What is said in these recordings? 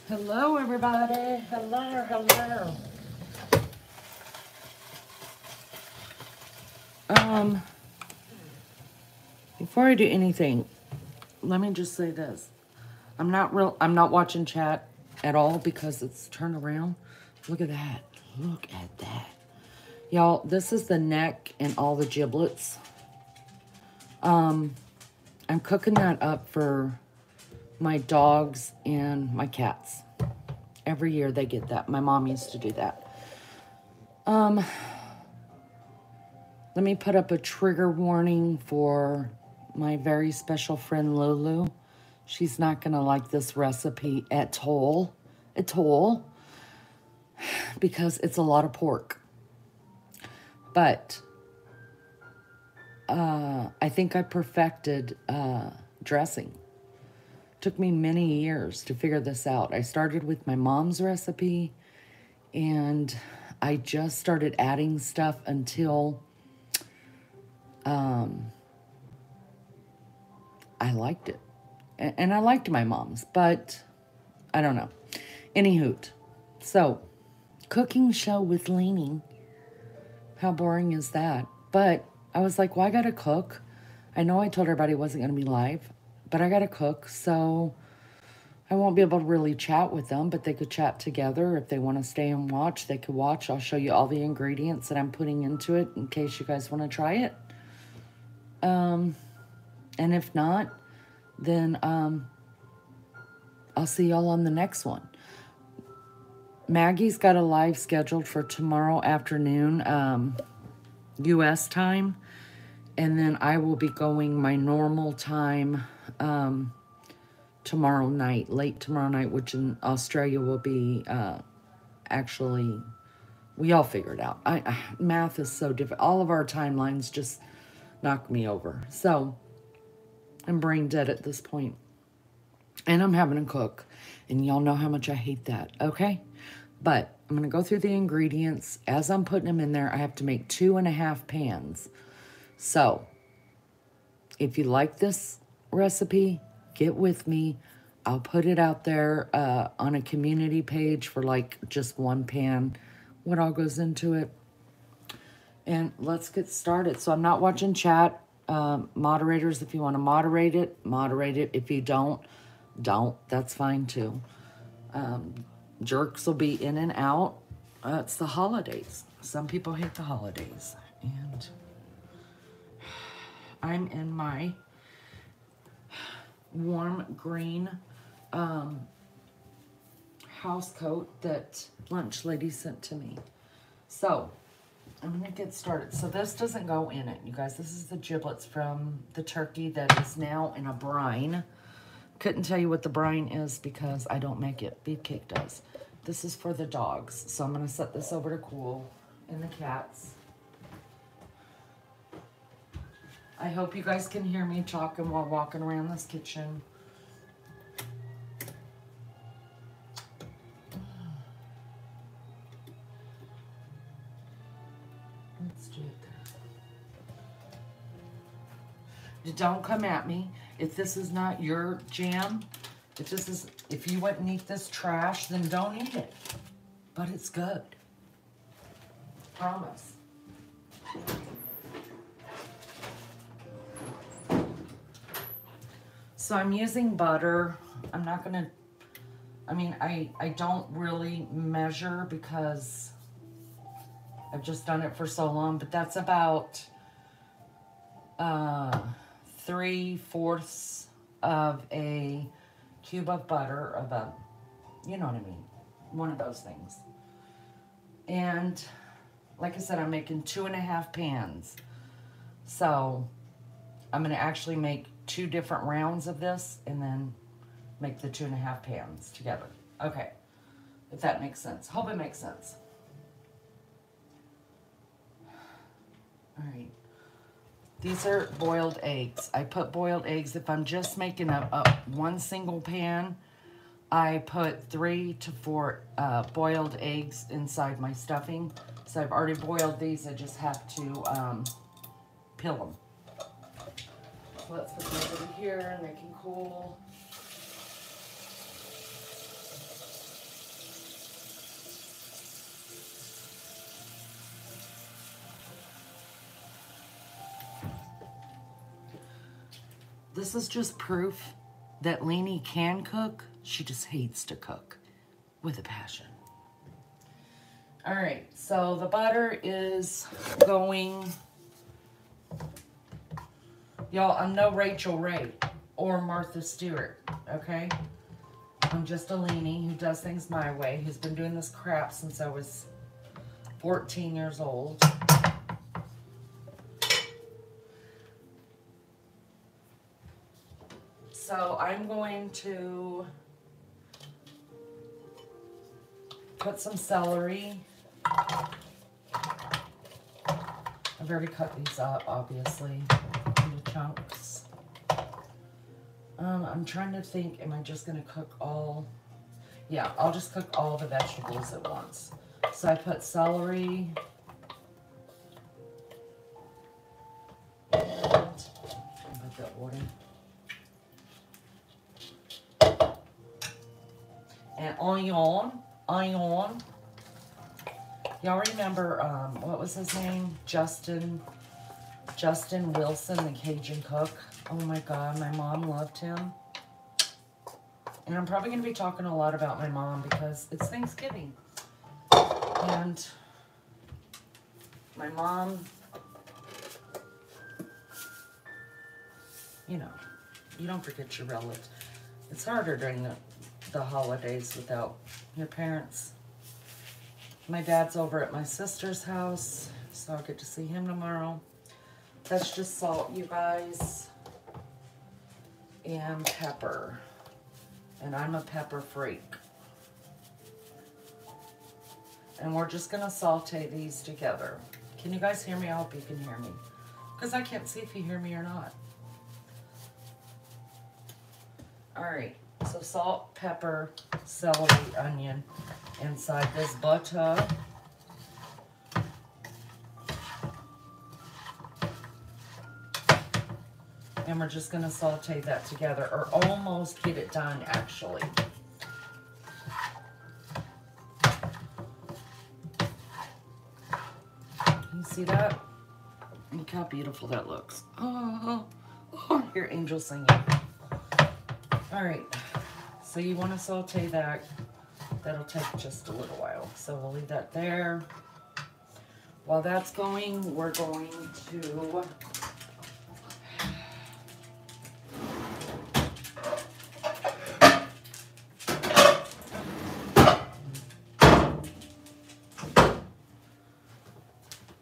Hello, everybody. Hello, hello. Before I do anything, let me just say this. I'm not watching chat at all because it's turned around. Look at that. Look at that. Y'all, this is the neck and all the giblets. I'm cooking that up for my dogs and my cats. Every year they get that. My mom used to do that. Let me put up a trigger warning for my very special friend Lulu. She's not going to like this recipe at all. Because it's a lot of pork. But I think I perfected dressing. Took me many years to figure this out. I started with my mom's recipe, and I just started adding stuff until I liked it. And I liked my mom's, but I don't know. Anywho, so cooking show with Lainey. How boring is that? But I was like, well, I gotta cook. I know I told everybody it wasn't gonna be live, but I gotta cook, so I won't be able to really chat with them, but they could chat together. If they want to stay and watch, they could watch. I'll show you all the ingredients that I'm putting into it in case you guys want to try it. And if not, then I'll see y'all on the next one. Maggie's got a live scheduled for tomorrow afternoon, U.S. time. And then I will be going my normal time tomorrow night, late tomorrow night, which in Australia will be actually, we all figured out. Math is so different. All of our timelines just knock me over. So I'm brain dead at this point. And I'm having to cook. And y'all know how much I hate that, okay? But I'm going to go through the ingredients. As I'm putting them in there, I have to make 2.5 pans. So if you like this recipe, get with me. I'll put it out there on a community page for like just 1 pan, what all goes into it. And let's get started. So I'm not watching chat. Moderators, if you want to moderate it, moderate it. If you don't, that's fine too. Jerks will be in and out. It's the holidays. Some people hate the holidays. And I'm in my warm green house coat that Lunch Lady sent to me. So I'm gonna get started. So this doesn't go in it, you guys. This is the giblets from the turkey that is now in a brine. Couldn't tell you what the brine is because I don't make it. Beefcake does. This is for the dogs. So I'm gonna set this over to cool, and the cats. I hope you guys can hear me talking while walking around this kitchen. Let's do it there. Don't come at me. If this is not your jam, if you wouldn't eat this trash, then don't eat it. But it's good. Promise. So I'm using butter. I'm not gonna, I don't really measure because I've just done it for so long, but that's about 3/4 of a cube of butter, you know what I mean, one of those things. And like I said, I'm making 2.5 pans. So I'm gonna actually make 2 different rounds of this and then make the 2.5 pans together. Okay, if that makes sense. Hope it makes sense. All right. These are boiled eggs. I put boiled eggs. If I'm just making a one single pan, I put 3 to 4 boiled eggs inside my stuffing. So I've already boiled these. I just have to peel them. So let's put them over here and they can cool. this is just proof that Leanie can cook. She just hates to cook with a passion. All right, so the butter is going. Y'all, I'm no Rachel Ray or Martha Stewart, okay? I'm just a Leanie who does things my way, who's been doing this crap since I was 14 years old. So I'm going to put some celery. I've already cut these up, obviously, into chunks. I'm trying to think, am I just going to cook all? Yeah, I'll just cook all the vegetables at once. So I put celery. And put that water. And onion. Y'all remember, what was his name? Justin Wilson, the Cajun cook. Oh my God, my mom loved him. And I'm probably going to be talking a lot about my mom because it's Thanksgiving. And my mom, you know, you don't forget your relatives. It's harder during the holidays without your parents. My dad's over at my sister's house, so I'll get to see him tomorrow. That's just salt, you guys, and pepper. And I'm a pepper freak. And we're just gonna saute these together. Can you guys hear me? I hope you can hear me, because I can't see if you hear me or not. All right, so salt, pepper, celery, onion inside this butter. And we're just gonna saute that together, or almost get it done, actually. You see that? Look how beautiful that looks. Oh, your angel singing. All right, so you wanna saute that. That'll take just a little while. So we'll leave that there. While that's going, we're going to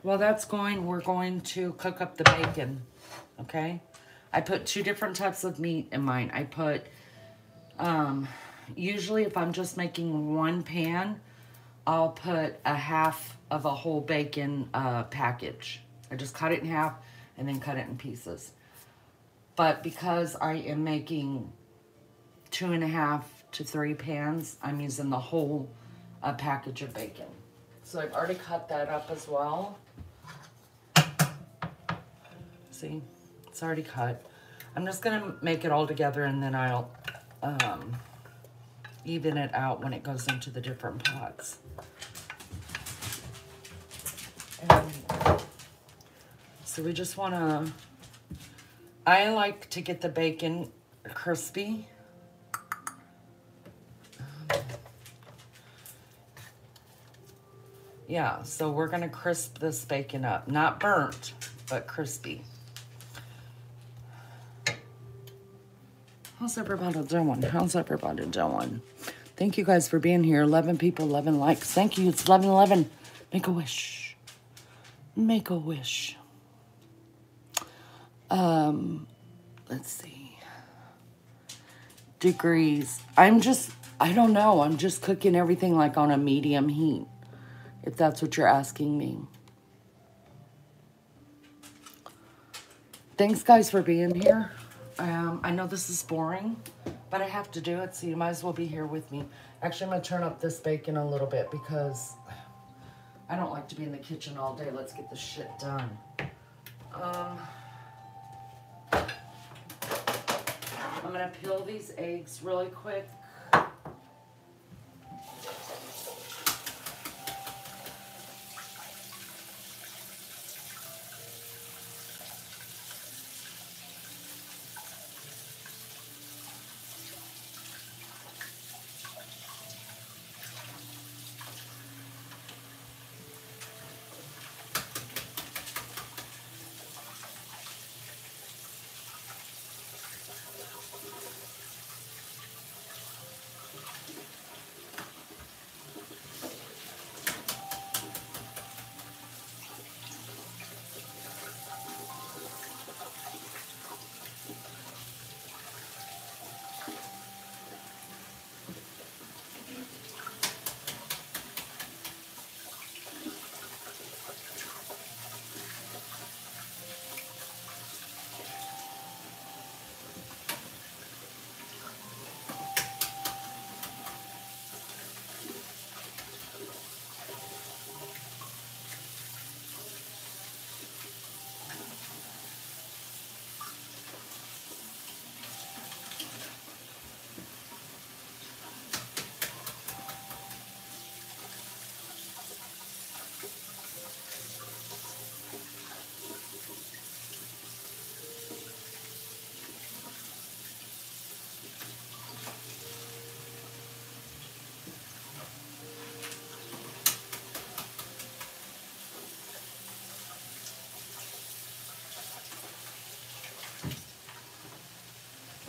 while that's going, we're going to cook up the bacon, okay? I put 2 different types of meat in mine. I put, usually if I'm just making 1 pan, I'll put a half of a whole bacon package. I just cut it in half and then cut it in pieces. But because I am making 2.5 to 3 pans, I'm using the whole package of bacon. So I've already cut that up as well. See, it's already cut. I'm just gonna make it all together and then I'll even it out when it goes into the different pots. And so we just wanna, I like to get the bacon crispy. Yeah, so we're gonna crisp this bacon up. Not burnt, but crispy. How's everybody doing? How's everybody doing? Thank you guys for being here. 11 people, 11 likes. Thank you. It's 11:11. Make a wish. Make a wish. Let's see. Degrees. I don't know. I'm just cooking everything like on a medium heat, if that's what you're asking me. Thanks, guys, for being here. I know this is boring, but I have to do it, so you might as well be here with me. Actually, I'm going to turn up this bacon a little bit because I don't like to be in the kitchen all day. Let's get this shit done. I'm going to peel these eggs really quick.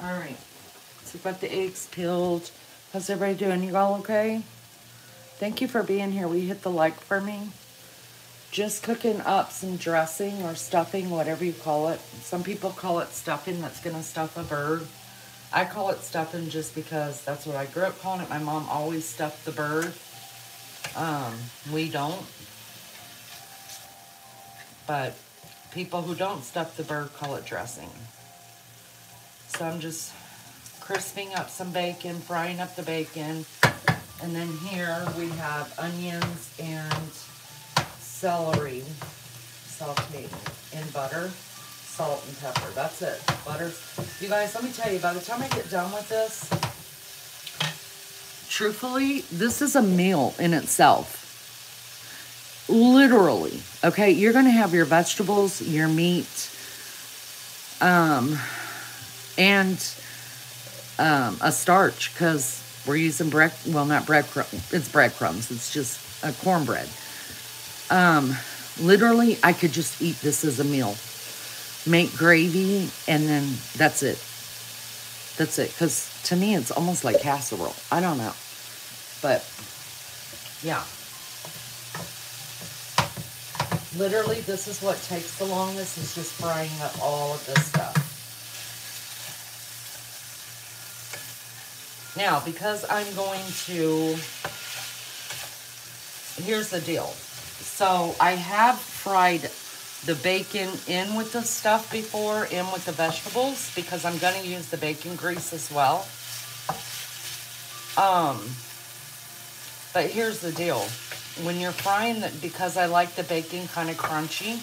Alright. So we've got the eggs peeled. How's everybody doing? You all okay? Thank you for being here. Will you hit the like for me? Just cooking up some dressing or stuffing, whatever you call it. Some people call it stuffing. That's going to stuff a bird. I call it stuffing just because that's what I grew up calling it. My mom always stuffed the bird. We don't. But people who don't stuff the bird call it dressing. So I'm just crisping up some bacon, frying up the bacon. And then here we have onions and celery sauteed in butter, salt, and pepper. That's it. Butter. You guys, let me tell you, by the time I get done with this, truthfully, this is a meal in itself. Literally. Okay, you're going to have your vegetables, your meat, and a starch, because we're using not breadcrumbs. It's breadcrumbs. It's just a cornbread. Literally, I could just eat this as a meal. Make gravy, and then that's it. That's it. Because to me, it's almost like casserole. I don't know. But, yeah. Literally, this is what takes the longest, is just frying up all of this stuff. Now, because I'm going to, here's the deal. So I have fried the bacon in with the stuff before, in with the vegetables, because I'm going to use the bacon grease as well. But here's the deal. When you're frying, because I like the bacon kind of crunchy,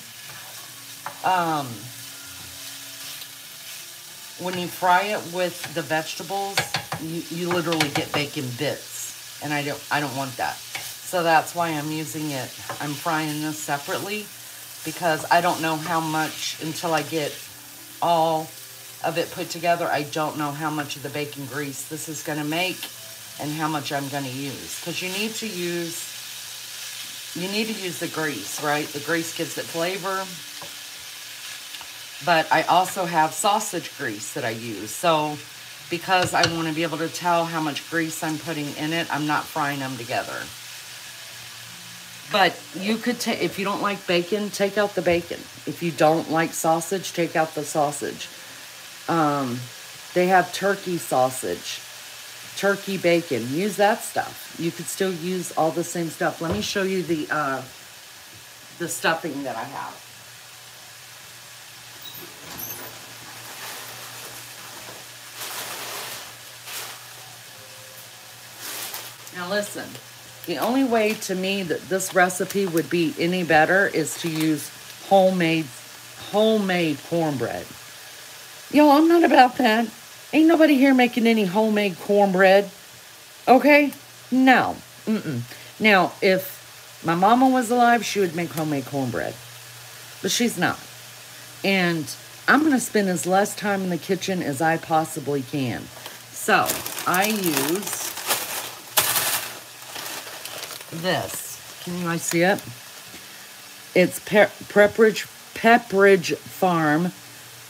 when you fry it with the vegetables, you literally get bacon bits, and I don't want that. So that's why I'm using it. I'm frying this separately, because I don't know how much, until I get all of it put together, I don't know how much of the bacon grease this is going to make and how much I'm going to use. Because you need to use the grease, right? The grease gives it flavor. But I also have sausage grease that I use. So because I want to be able to tell how much grease I'm putting in it, I'm not frying them together. But you could take, if you don't like bacon, take out the bacon. If you don't like sausage, take out the sausage. They have turkey sausage, turkey bacon. Use that stuff. You could still use all the same stuff. Let me show you the stuffing that I have. Now listen, the only way to me that this recipe would be any better is to use homemade cornbread. Yo, I'm not about that. Ain't nobody here making any homemade cornbread. Okay? No. Now, if my mama was alive, she would make homemade cornbread. But she's not. And I'm going to spend as less time in the kitchen as I possibly can. So, I use this. Can you guys see it? It's Pepperidge Farm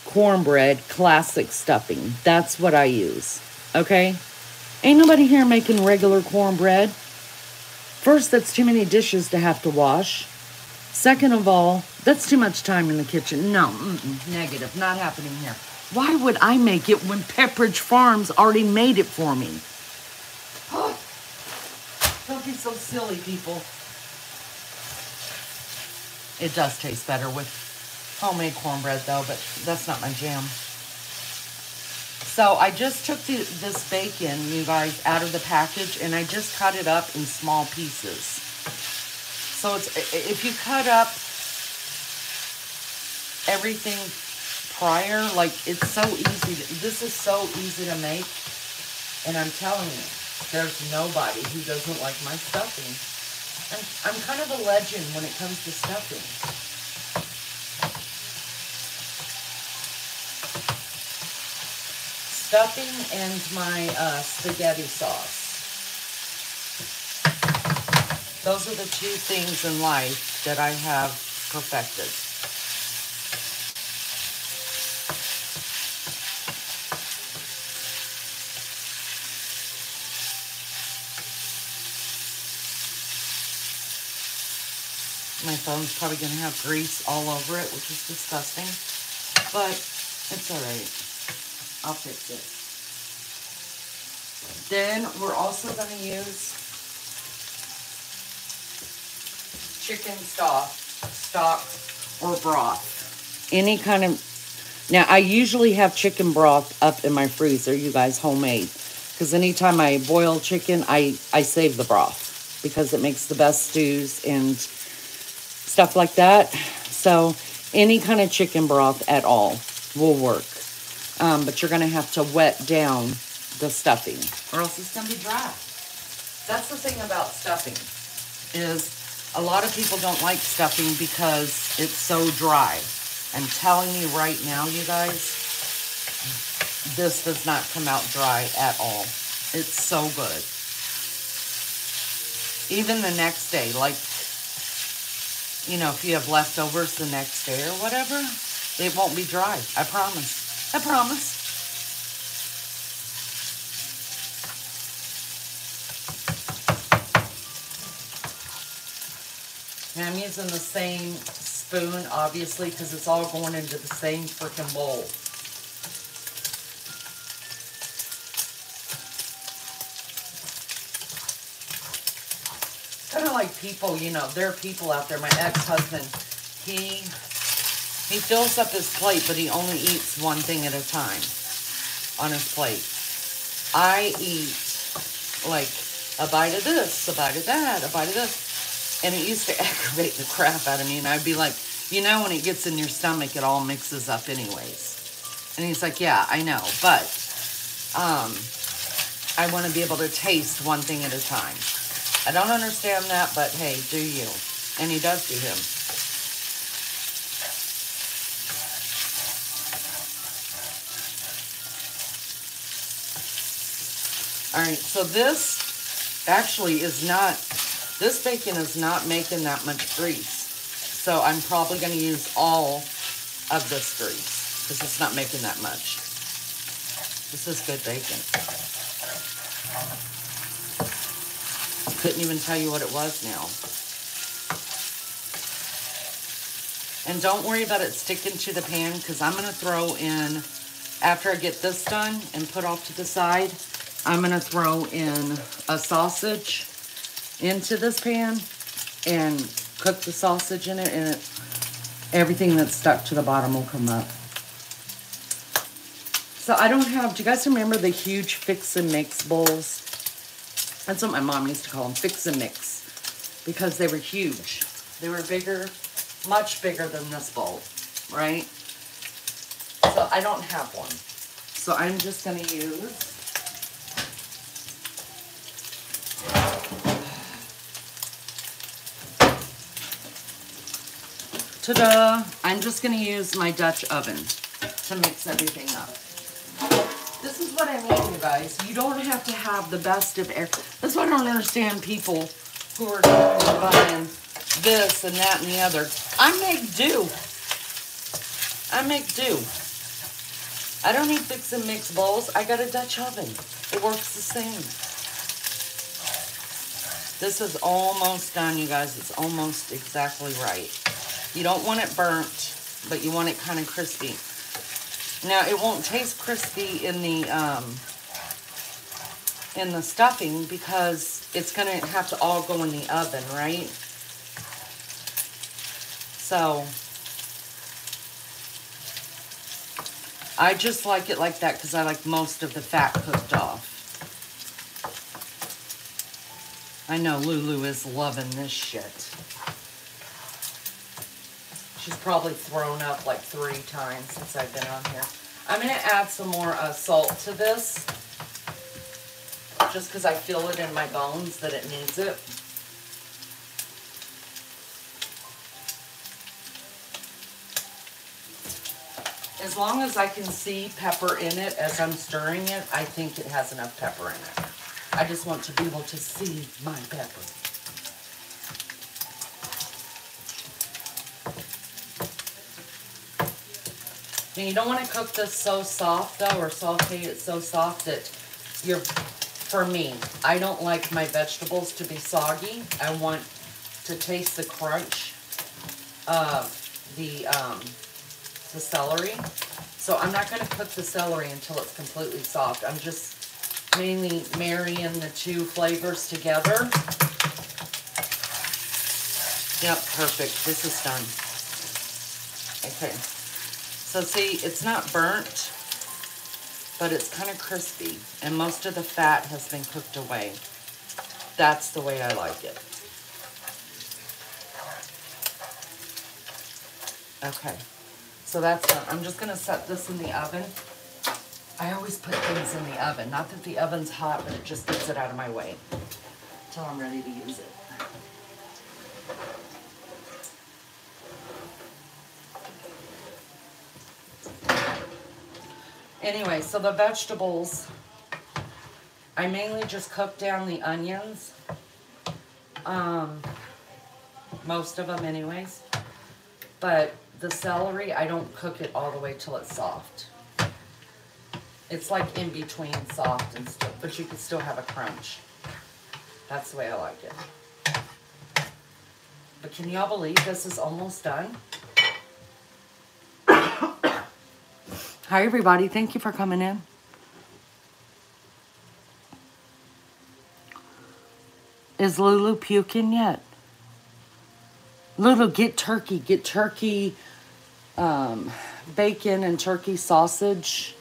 cornbread classic stuffing. That's what I use. Okay? Ain't nobody here making regular cornbread. First, that's too many dishes to have to wash. Second of all, that's too much time in the kitchen. No, negative. Not happening here. Why would I make it when Pepperidge Farms already made it for me? Oh, don't be so silly, people. It does taste better with homemade cornbread, though, but that's not my jam. So I just took this bacon, you guys, out of the package, and I just cut it up in small pieces. So if you cut up everything prior, like, it's so easy. This is so easy to make, and I'm telling you, there's nobody who doesn't like my stuffing. I'm kind of a legend when it comes to stuffing. Stuffing and my spaghetti sauce. Those are the two things in life that I have perfected. My phone's probably going to have grease all over it, which is disgusting. But it's all right. I'll fix it. Then we're also going to use chicken stock or broth. Any kind of... Now, I usually have chicken broth up in my freezer, you guys, homemade. Because anytime I boil chicken, I save the broth. Because it makes the best stews and stuff like that. So, any kind of chicken broth at all will work. But you're going to have to wet down the stuffing, or else it's going to be dry. That's the thing about stuffing, is a lot of people don't like stuffing because it's so dry. I'm telling you right now, you guys, this does not come out dry at all. It's so good. Even the next day, like, you know, if you have leftovers the next day or whatever, it won't be dry. I promise. I promise. And I'm using the same spoon, obviously, because it's all going into the same freaking bowl. Kind of like people, you know, there are people out there. My ex-husband, he fills up his plate, but he only eats one thing at a time on his plate. I eat like a bite of this, a bite of that, a bite of this. And it used to aggravate the crap out of me. And I'd be like, you know, when it gets in your stomach, it all mixes up anyways. And he's like, yeah, I know. But I want to be able to taste one thing at a time. I don't understand that, but hey, do you. And he does do him. All right, so this actually is not... This bacon is not making that much grease. So I'm probably going to use all of this grease because it's not making that much. This is good bacon. Couldn't even tell you what it was now. And don't worry about it sticking to the pan because I'm going to throw in, after I get this done and put off to the side, I'm going to throw in a sausage into this pan and cook the sausage in it, and everything that's stuck to the bottom will come up. So I don't have, do you guys remember the huge Fix and Mix bowls? That's what my mom used to call them, Fix and Mix, because they were huge. They were bigger, much bigger than this bowl, right? So I don't have one. So I'm just going to use... Ta-da! I'm just going to use my Dutch oven to mix everything up. This is what I mean, you guys. You don't have to have the best of everything. That's why I don't understand people who are buying this and that and the other. I make do. I make do. I don't need Fix and Mix bowls. I got a Dutch oven. It works the same. This is almost done, you guys. It's almost exactly right. You don't want it burnt, but you want it kind of crispy. Now, it won't taste crispy in the stuffing because it's going to have to all go in the oven, right? So, I just like it like that because I like most of the fat cooked off. I know Lulu is loving this shit. She's probably thrown up like 3 times since I've been on here. I'm going to add some more salt to this. Just because I feel it in my bones that it needs it. As long as I can see pepper in it as I'm stirring it, I think it has enough pepper in it. I just want to be able to see my pepper. Now, you don't want to cook this so soft, though, or saute it so soft that you're, for me, I don't like my vegetables to be soggy. I want to taste the crunch of the celery. So I'm not going to cook the celery until it's completely soft. I'm just mainly marrying the two flavors together. Yep, perfect. This is done. Okay. So see, it's not burnt, but it's kind of crispy, and most of the fat has been cooked away. That's the way I like it. Okay, so that's done. I'm just gonna set this in the oven. I always put things in the oven. Not that the oven's hot, but it just gets it out of my way until I'm ready to use it. Anyway, so the vegetables, I mainly just cook down the onions. Most of them anyways. But the celery, I don't cook it all the way till it's soft. It's like in between soft and stuff, but you can still have a crunch. That's the way I like it. But can y'all believe this is almost done? Hi everybody, thank you for coming in. Is Lulu puking yet? Lulu, get turkey, bacon and turkey sausage,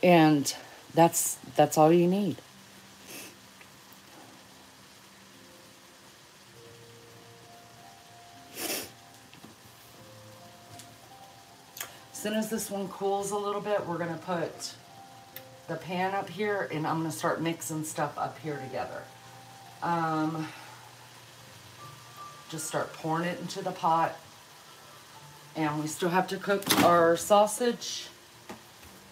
and that's all you need. As soon as this one cools a little bit, we're gonna put the pan up here, and I'm gonna start mixing stuff up here together. Just start pouring it into the pot, and we still have to cook our sausage.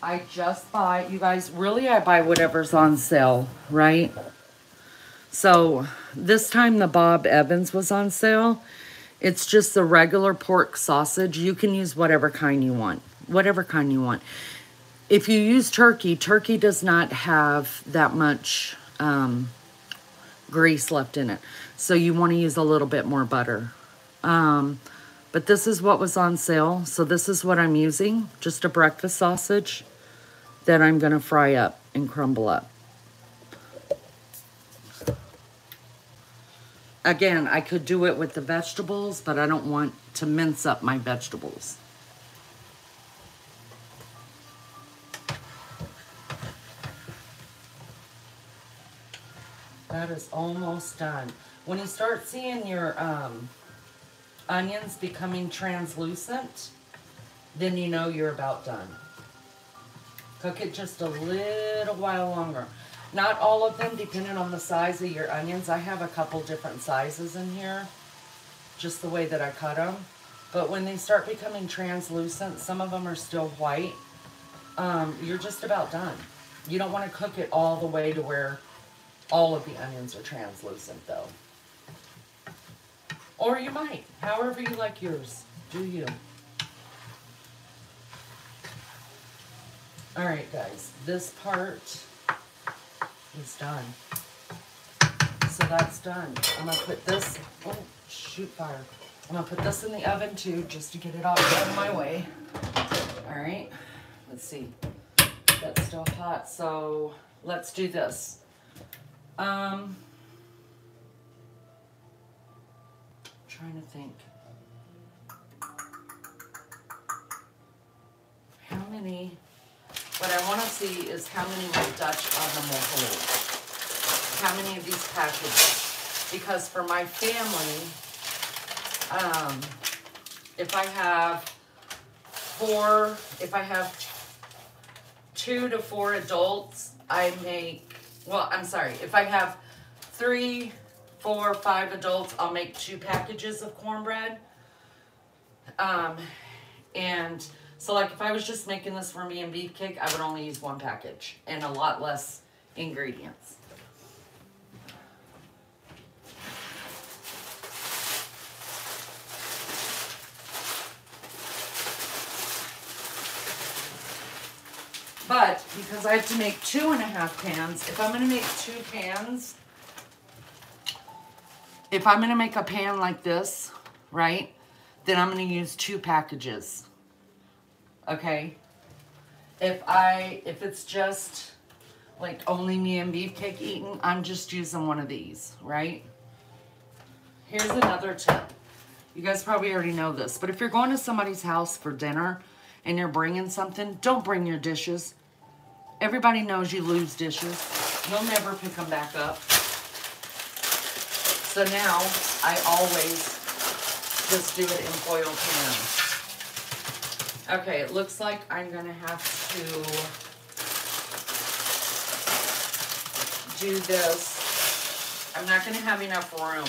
I just buy, you guys, really I buy whatever's on sale, right? So this time the Bob Evans was on sale. It's just the regular pork sausage. You can use whatever kind you want. Whatever kind you want. If you use turkey, turkey does not have that much grease left in it. So you want to use a little bit more butter. But this is what was on sale. So this is what I'm using. Just a breakfast sausage that I'm going to fry up and crumble up. Again, I could do it with the vegetables, but I don't want to mince up my vegetables. That is almost done. When you start seeing your onions becoming translucent, then you know you're about done. Cook it just a little while longer. Not all of them, depending on the size of your onions. I have a couple different sizes in here, just the way that I cut them. But when they start becoming translucent, some of them are still white, you're just about done. You don't want to cook it all the way to where all of the onions are translucent, though. Or you might, however you like yours. Do you. All right, guys, this part is done. So that's done. I'm gonna put this, oh, shoot fire. I'm gonna put this in the oven too, just to get it all out of my way. All right, let's see. That's still hot, so let's do this. Trying to think. How many? What I want to see is how many my Dutch oven will hold. How many of these packages? Because for my family, if I have 2 to 4 adults, I make, well, I'm sorry, if I have 3, 4, 5 adults, I'll make 2 packages of cornbread. And so like if I was just making this for me and Beefcake, I would only use 1 package and a lot less ingredients. But because I have to make 2.5 pans, if I'm going to make 2 pans, if I'm going to make a pan like this, right, then I'm going to use 2 packages. Okay? If it's just like only me and Beefcake eating, I'm just using one of these, right? Here's another tip. You guys probably already know this, but if you're going to somebody's house for dinner and you're bringing something, don't bring your dishes. Everybody knows you lose dishes. You'll never pick them back up. So now I always just do it in foil pans. Okay, it looks like I'm gonna have to do this. I'm not gonna have enough room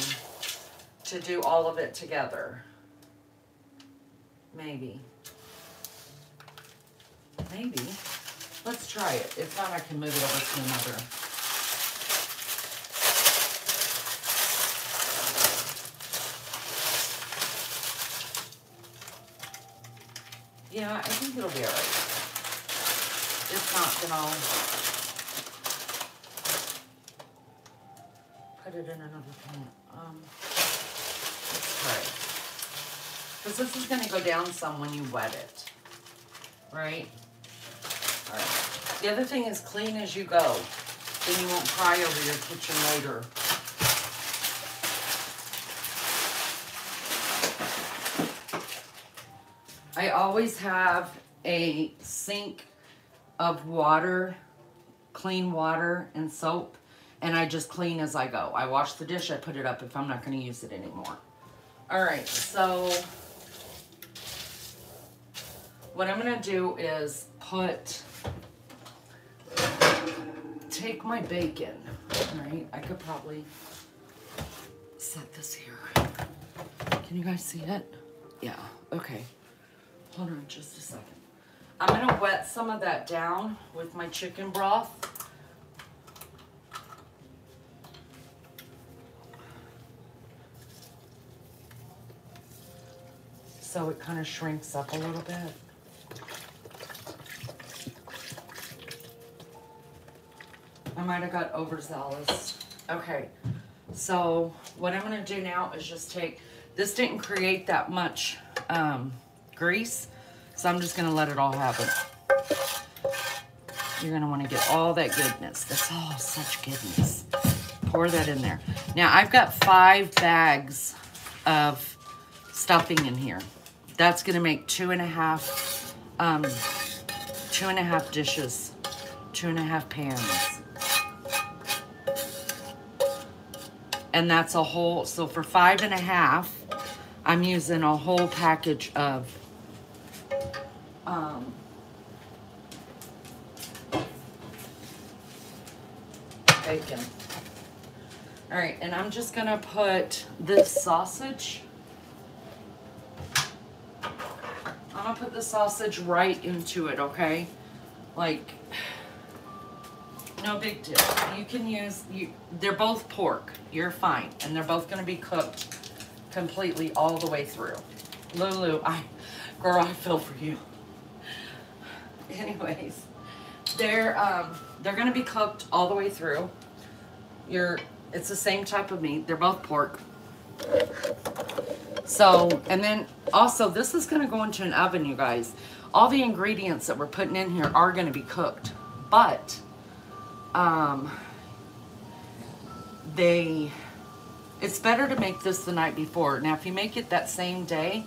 to do all of it together. Maybe. Let's try it. If not, I can move it over to another. Yeah, I think it'll be all right. If not, then I'll put it in another pan. Let's try it. Because this is going to go down some when you wet it. Right? All right. The other thing is clean as you go. Then you won't cry over your kitchen later. I always have a sink of water, clean water and soap, and I just clean as I go. I wash the dish, I put it up if I'm not going to use it anymore. All right, so what I'm going to do is take my bacon, right? I could probably set this here. Can you guys see it? Yeah, okay. Hold on just a second. I'm gonna wet some of that down with my chicken broth. So it kind of shrinks up a little bit. I might have got overzealous. Okay, so what I'm gonna do now is just take, this didn't create that much grease, so I'm just gonna let it all happen. You're gonna wanna get all that goodness. That's all such goodness. Pour that in there. Now I've got 5 bags of stuffing in here. That's gonna make 2.5 dishes, 2.5 pans. And that's a whole, so for 5.5, I'm using a whole package of bacon. All right, and I'm just gonna put this sausage, I'm gonna put the sausage right into it, okay? Like, no big deal. You can use, they're both pork, you're fine. And they're both gonna be cooked completely all the way through. Lulu, girl, I feel for you. Anyways, they're gonna be cooked all the way through. It's the same type of meat. They're both pork. So, and then also this is gonna go into an oven, you guys. All the ingredients that we're putting in here are gonna be cooked, but it's better to make this the night before. Now, if you make it that same day,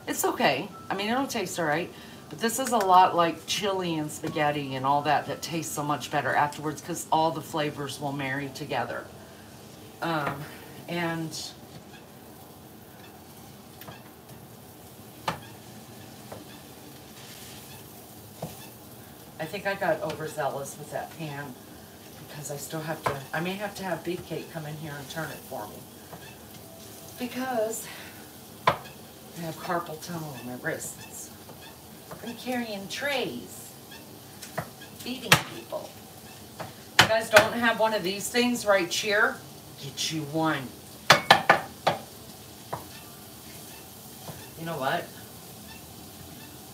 it's okay. I mean, it'll taste all right. But this is a lot like chili and spaghetti and all that tastes so much better afterwards because all the flavors will marry together. And I think I got overzealous with that pan because I still have to, I may have to have Beefcake come in here and turn it for me. Because I have carpal tunnel in my wrists. I'm carrying trays, feeding people. You guys don't have one of these things right here? Get you one. You know what?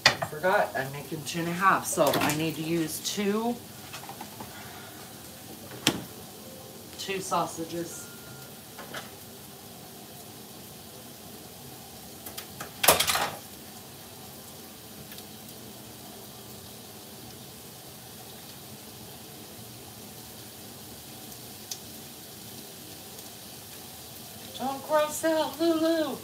I forgot, I'm making 2.5, so I need to use two sausages. gross out, Lulu.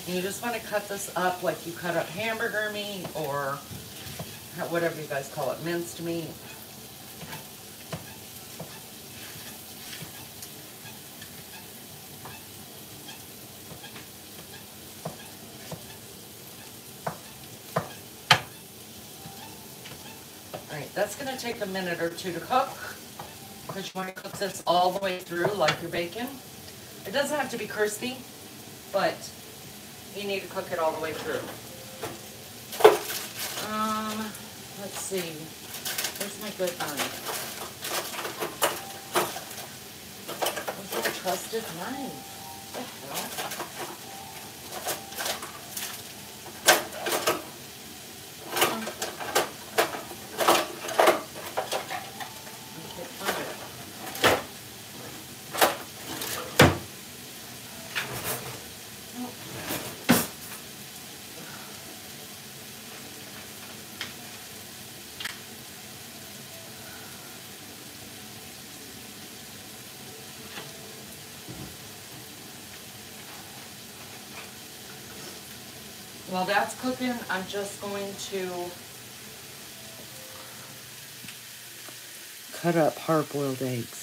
And you just want to cut this up like you cut up hamburger meat or whatever you guys call it, minced meat. All right, that's going to take a minute or two to cook because you want to cook this all the way through like your bacon. It doesn't have to be crispy, but you need to cook it all the way through. Let's see. Where's my good knife? Where's my trusted knife? What the hell? While that's cooking, I'm just going to cut up hard-boiled eggs.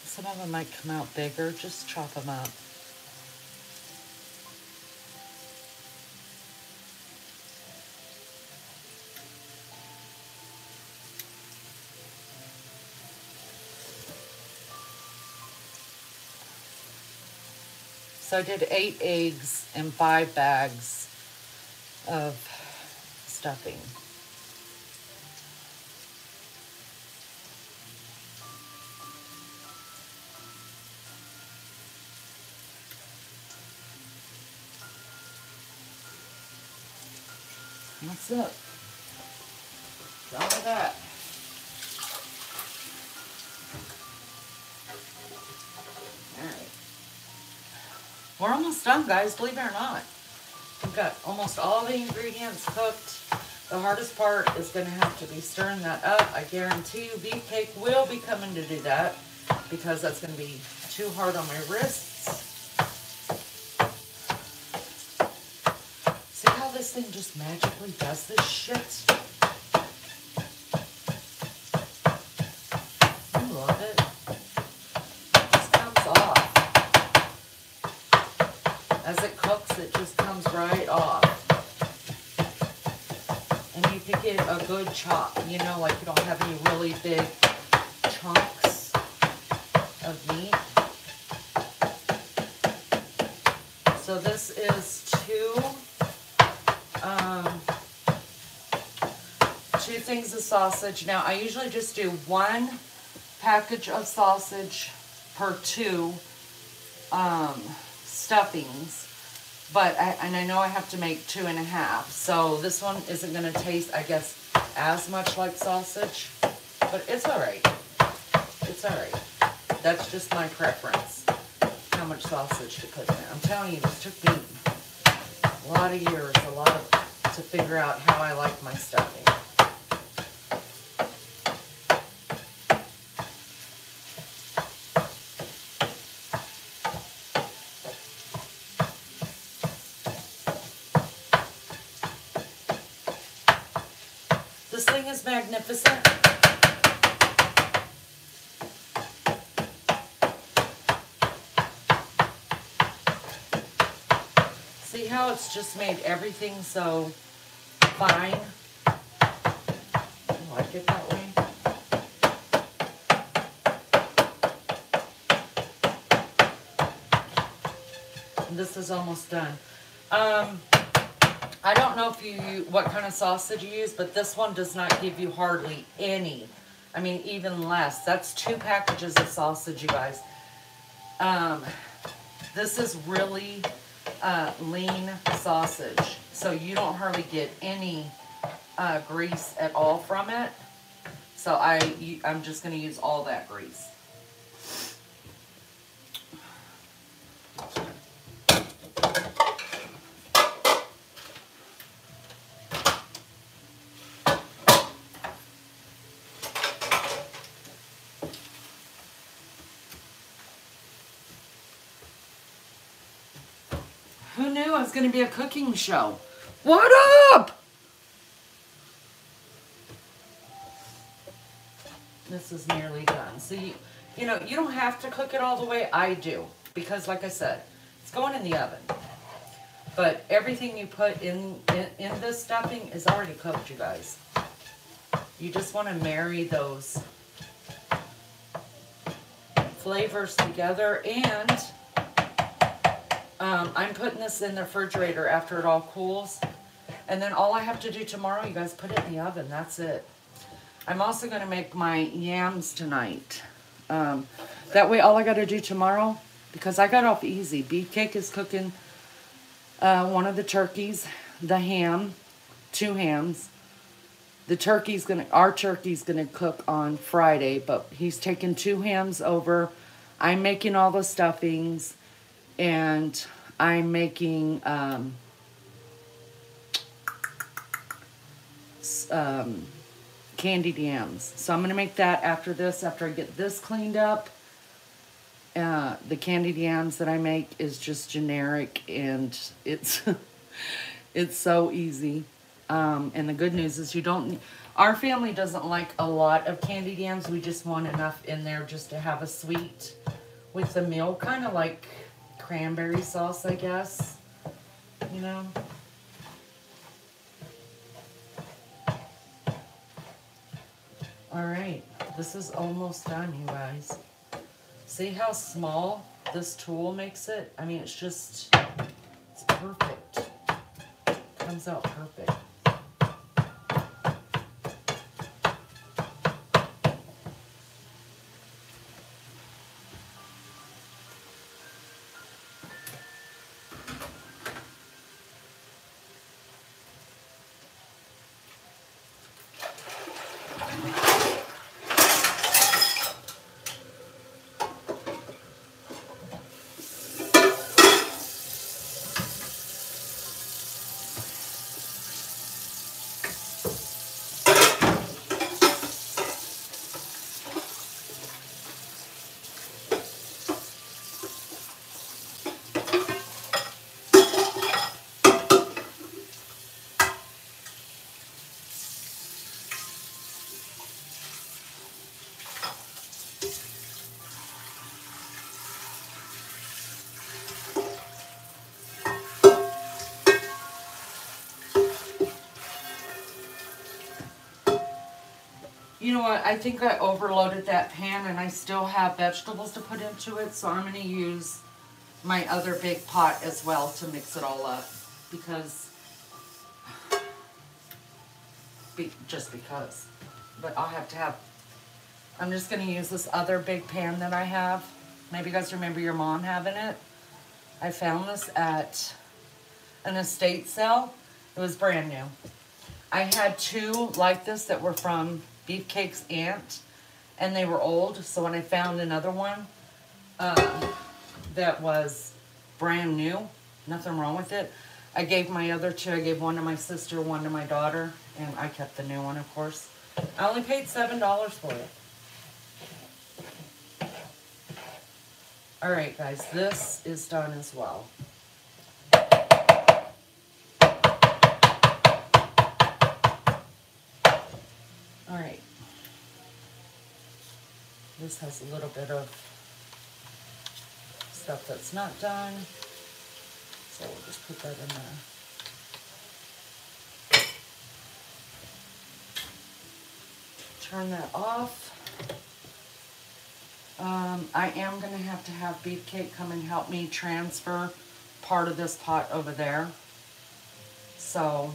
Some of them might come out bigger. Just chop them up. So I did 8 eggs and 5 bags of stuffing. That's it. Done with that. Alright. We're almost done, guys, believe it or not. We've got almost all the ingredients cooked. The hardest part is going to have to be stirring that up. I guarantee you Beefcake will be coming to do that because that's going to be too hard on my wrists. See how this thing just magically does this shit? I love it. It just comes off. As it just comes right off. And you can get a good chop, you know, like you don't have any really big chunks of meat. So this is two things of sausage. Now, I usually just do one package of sausage per two stuffings, but I know I have to make 2.5. So this one isn't going to taste, I guess, as much like sausage, but it's all right. It's all right. That's just my preference, how much sausage to put in there. I'm telling you, this took me a lot of years, to figure out how I like my stuffing. This thing is magnificent. See how it's just made everything so fine? I like it that way. And this is almost done. I don't know if what kind of sausage you use, but this one does not give you hardly any. I mean, even less. That's 2 packages of sausage, you guys. This is really lean sausage, so you don't hardly get any grease at all from it. So I'm just going to use all that grease. Who knew it was going to be a cooking show? What up? This is nearly done. So, you know, you don't have to cook it all the way. I do. Because, like I said, it's going in the oven. But everything you put in this stuffing is already cooked, you guys. You just want to marry those flavors together. And I'm putting this in the refrigerator after it all cools. And then all I have to do tomorrow, you guys, put it in the oven. That's it. I'm also going to make my yams tonight. That way, all I got to do tomorrow, because I got off easy. Beefcake is cooking one of the turkeys, the ham, 2 hams. Our turkey's going to cook on Friday, but he's taking 2 hams over. I'm making all the stuffings, and I'm making candied yams. So I'm going to make that after this, after I get this cleaned up. The candied yams that I make is just generic, and it's it's so easy. And the good news is our family doesn't like a lot of candied yams. We just want enough in there just to have a sweet with the meal, kind of like cranberry sauce, I guess, you know. All right, this is almost done, you guys. See how small this tool makes it? I mean, it's perfect. Comes out perfect. You know what? I think I overloaded that pan and I still have vegetables to put into it. So I'm going to use my other big pot as well to mix it all up. Because, just because. But I'll have to have, I'm just going to use this other big pan that I have. Maybe you guys remember your mom having it. I found this at an estate sale. It was brand new. I had two like this that were from Beefcake's aunt, and they were old. So when I found another one that was brand new, nothing wrong with it, I gave my other two. I gave one to my sister, one to my daughter, and I kept the new one, of course. I only paid $7 for it. All right, guys, this is done as well. All right. This has a little bit of stuff that's not done. So we'll just put that in there. Turn that off. I am going to have Beefcake come and help me transfer part of this pot over there. So,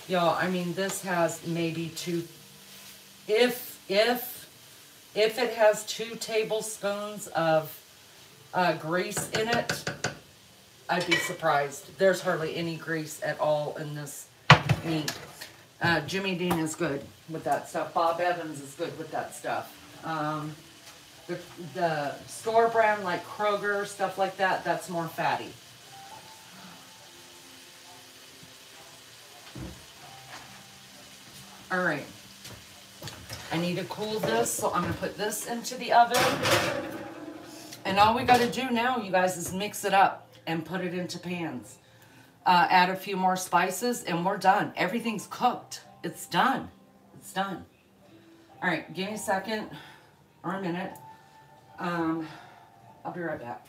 y'all, I mean, this has maybe if it has 2 tablespoons of grease in it, I'd be surprised. There's hardly any grease at all in this meat. Jimmy Dean is good with that stuff. Bob Evans is good with that stuff. The store brand like Kroger, stuff like that, that's more fatty. All right. I need to cool this, so I'm going to put this into the oven. And all we got to do now, you guys, is mix it up and put it into pans. Add a few more spices, and we're done. Everything's cooked. It's done. It's done. All right, give me a second or a minute. I'll be right back.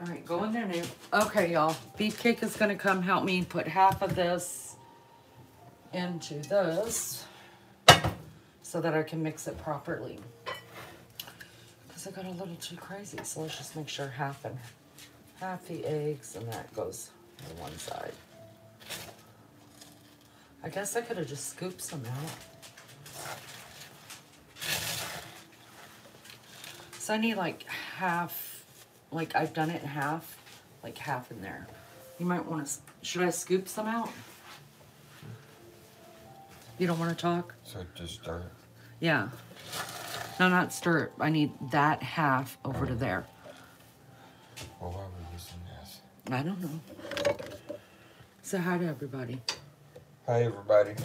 All right, go in there now. Okay, y'all. Beefcake is going to come help me put half of this into this so that I can mix it properly. Because I got a little too crazy. So let's just make sure half the eggs and that goes on one side. I guess I could have just scooped some out. So I need like half, like I've done it in half, like half in there. You might want to, should I scoop some out? You don't want to talk? So just stir it? Yeah. No, not stir it. I need that half over to there. Well, why are we using this? I don't know. Say hi to everybody. Hi, everybody.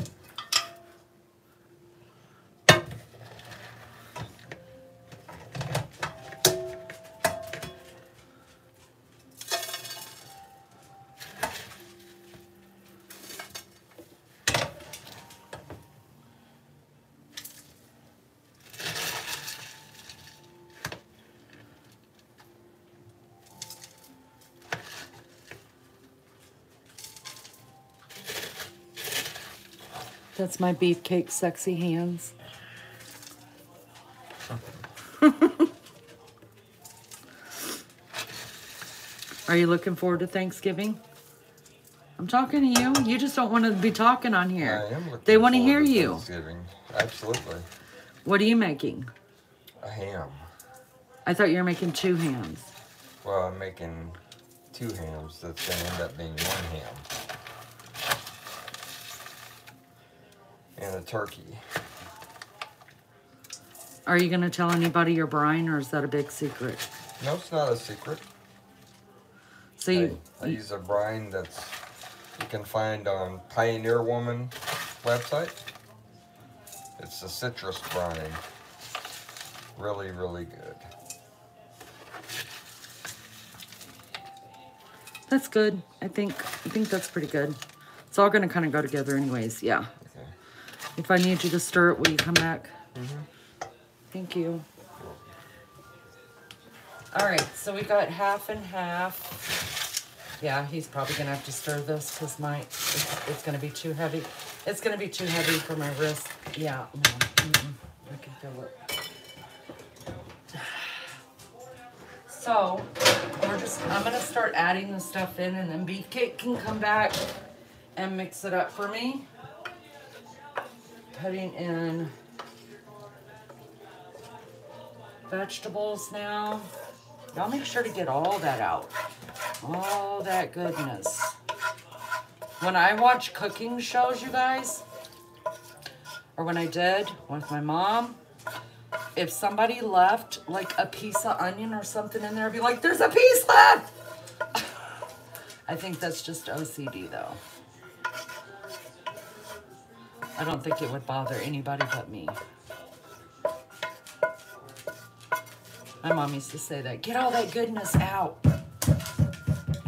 That's my beefcake sexy hands. Are you looking forward to Thanksgiving? I'm talking to you. You just don't want to be talking on here. I am looking They want to hear forward to you. Thanksgiving. Absolutely. What are you making? A ham. I thought you were making 2 hams. Well, I'm making 2 hams. That's going to end up being 1 ham. And a turkey. Are you going to tell anybody your brine, or is that a big secret? No, it's not a secret. So you, I use a brine that's you can find on Pioneer Woman website. It's a citrus brine. Really, really good. that's good. I think that's pretty good. It's all going to kind of go together anyways. Yeah. Okay. If I need you to stir it, will you come back? Thank you. All right, so we got half and half. Yeah, he's probably gonna have to stir this because it's gonna be too heavy. It's gonna be too heavy for my wrist. Yeah, no, I can feel it. So I'm gonna start adding the stuff in, and then Beefcake can come back and mix it up for me. Putting in vegetables now. Y'all make sure to get all that out. All that goodness. When I watch cooking shows, you guys, or when I did with my mom, if somebody left like a piece of onion or something in there, I'd be like, there's a piece left! I think that's just OCD though. I don't think it would bother anybody but me. My mom used to say that. Get all that goodness out.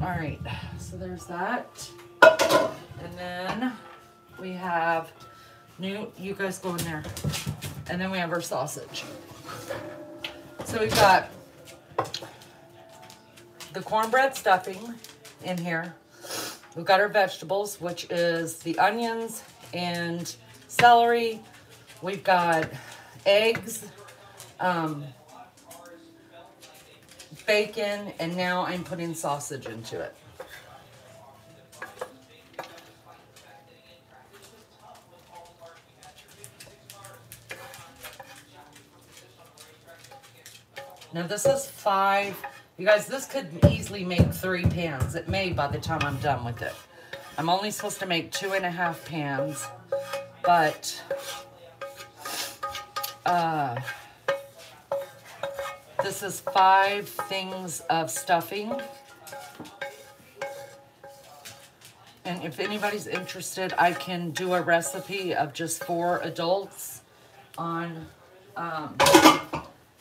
All right, so there's that. And then we have you guys go in there. And then we have our sausage. So we've got the cornbread stuffing in here. We've got our vegetables, which is the onions and celery. We've got eggs, bacon, and now I'm putting sausage into it. Now this is 5. You guys, this could easily make 3 pans. It may by the time I'm done with it. I'm only supposed to make 2.5 pans, but this is 5 things of stuffing. And if anybody's interested, I can do a recipe of just 4 adults on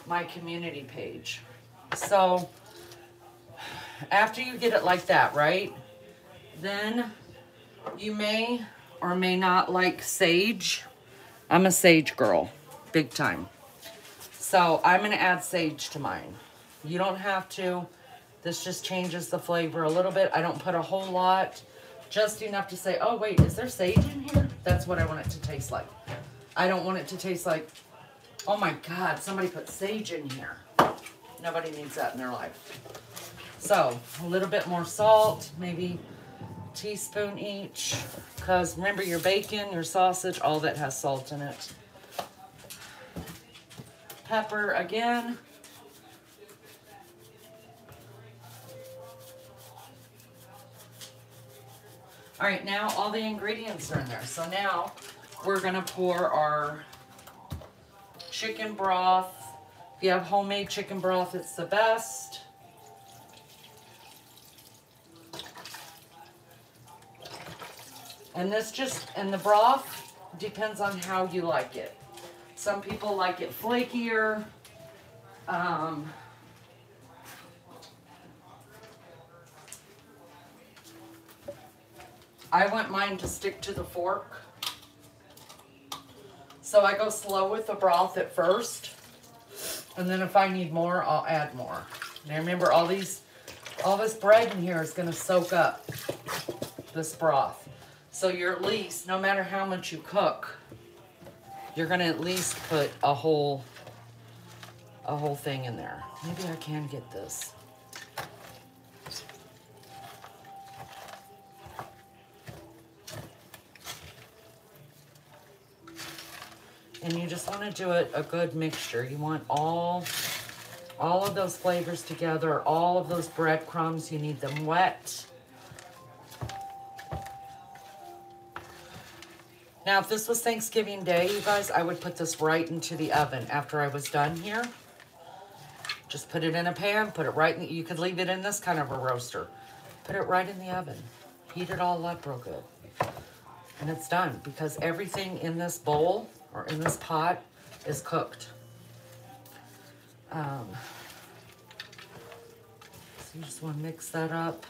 my community page. So after you get it like that, right? Then you may or may not like sage. I'm a sage girl, big time. So I'm gonna add sage to mine. You don't have to. This just changes the flavor a little bit. I don't put a whole lot, just enough to say, oh wait, is there sage in here? That's what I want it to taste like. I don't want it to taste like, oh my God, somebody put sage in here. Nobody needs that in their life. So a little bit more salt, maybe a teaspoon each, because remember your bacon, your sausage, all that has salt in it. Pepper again. All right, now all the ingredients are in there. So now we're gonna pour our chicken broth. If you have homemade chicken broth, it's the best. And the broth depends on how you like it. Some people like it flakier. I want mine to stick to the fork. So I go slow with the broth at first. And then if I need more, I'll add more. Now remember, all this bread in here is gonna soak up this broth. So you're at least, no matter how much you cook, you're gonna at least put a whole thing in there. Maybe I can get this. And you just want to do it a good mixture. You want all of those flavors together, all of those breadcrumbs, you need them wet. Now, if this was Thanksgiving Day, you guys, I would put this right into the oven after I was done here. Just put it in a pan, put it right in, you could leave it in this kind of a roaster. Put it right in the oven. Heat it all up real good. And it's done, because everything in this bowl or in this pot is cooked. So you just want to mix that up.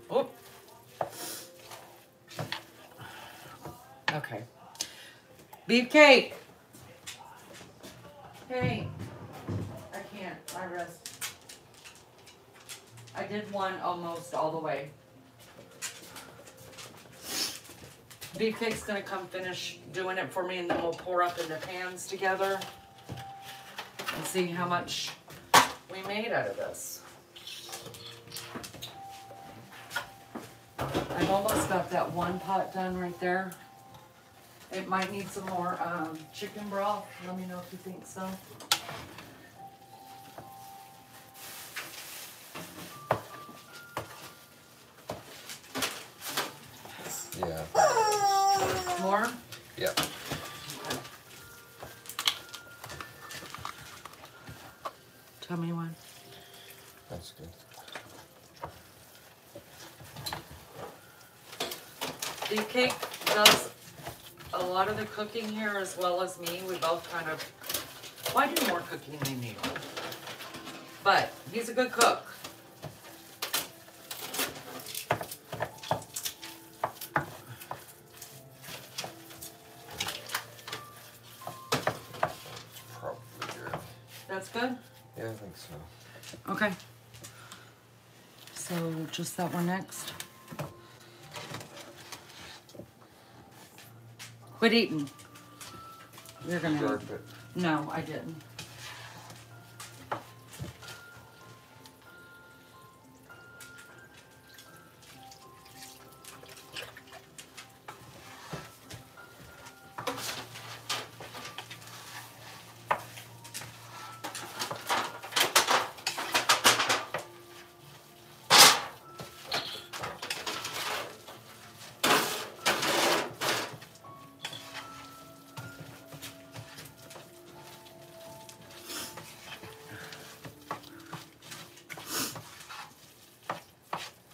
Oh. Okay. Beefcake. Hey. I can't. I rest. I did one almost all the way. Beefcake's gonna come finish doing it for me, and then we'll pour up in the pans together and see how much we made out of this. I've almost got that one pot done right there. It might need some more chicken broth. Let me know if you think so. Yeah. More? Yep. Okay. Tell me when. That's good. Beefcake does a lot of the cooking here as well as me. We both kind of, well, I do more cooking than you. But he's a good cook. That's good? Yeah, I think so. Okay. So just that one next. Quit eating. You're gonna Slurp it. No, I didn't.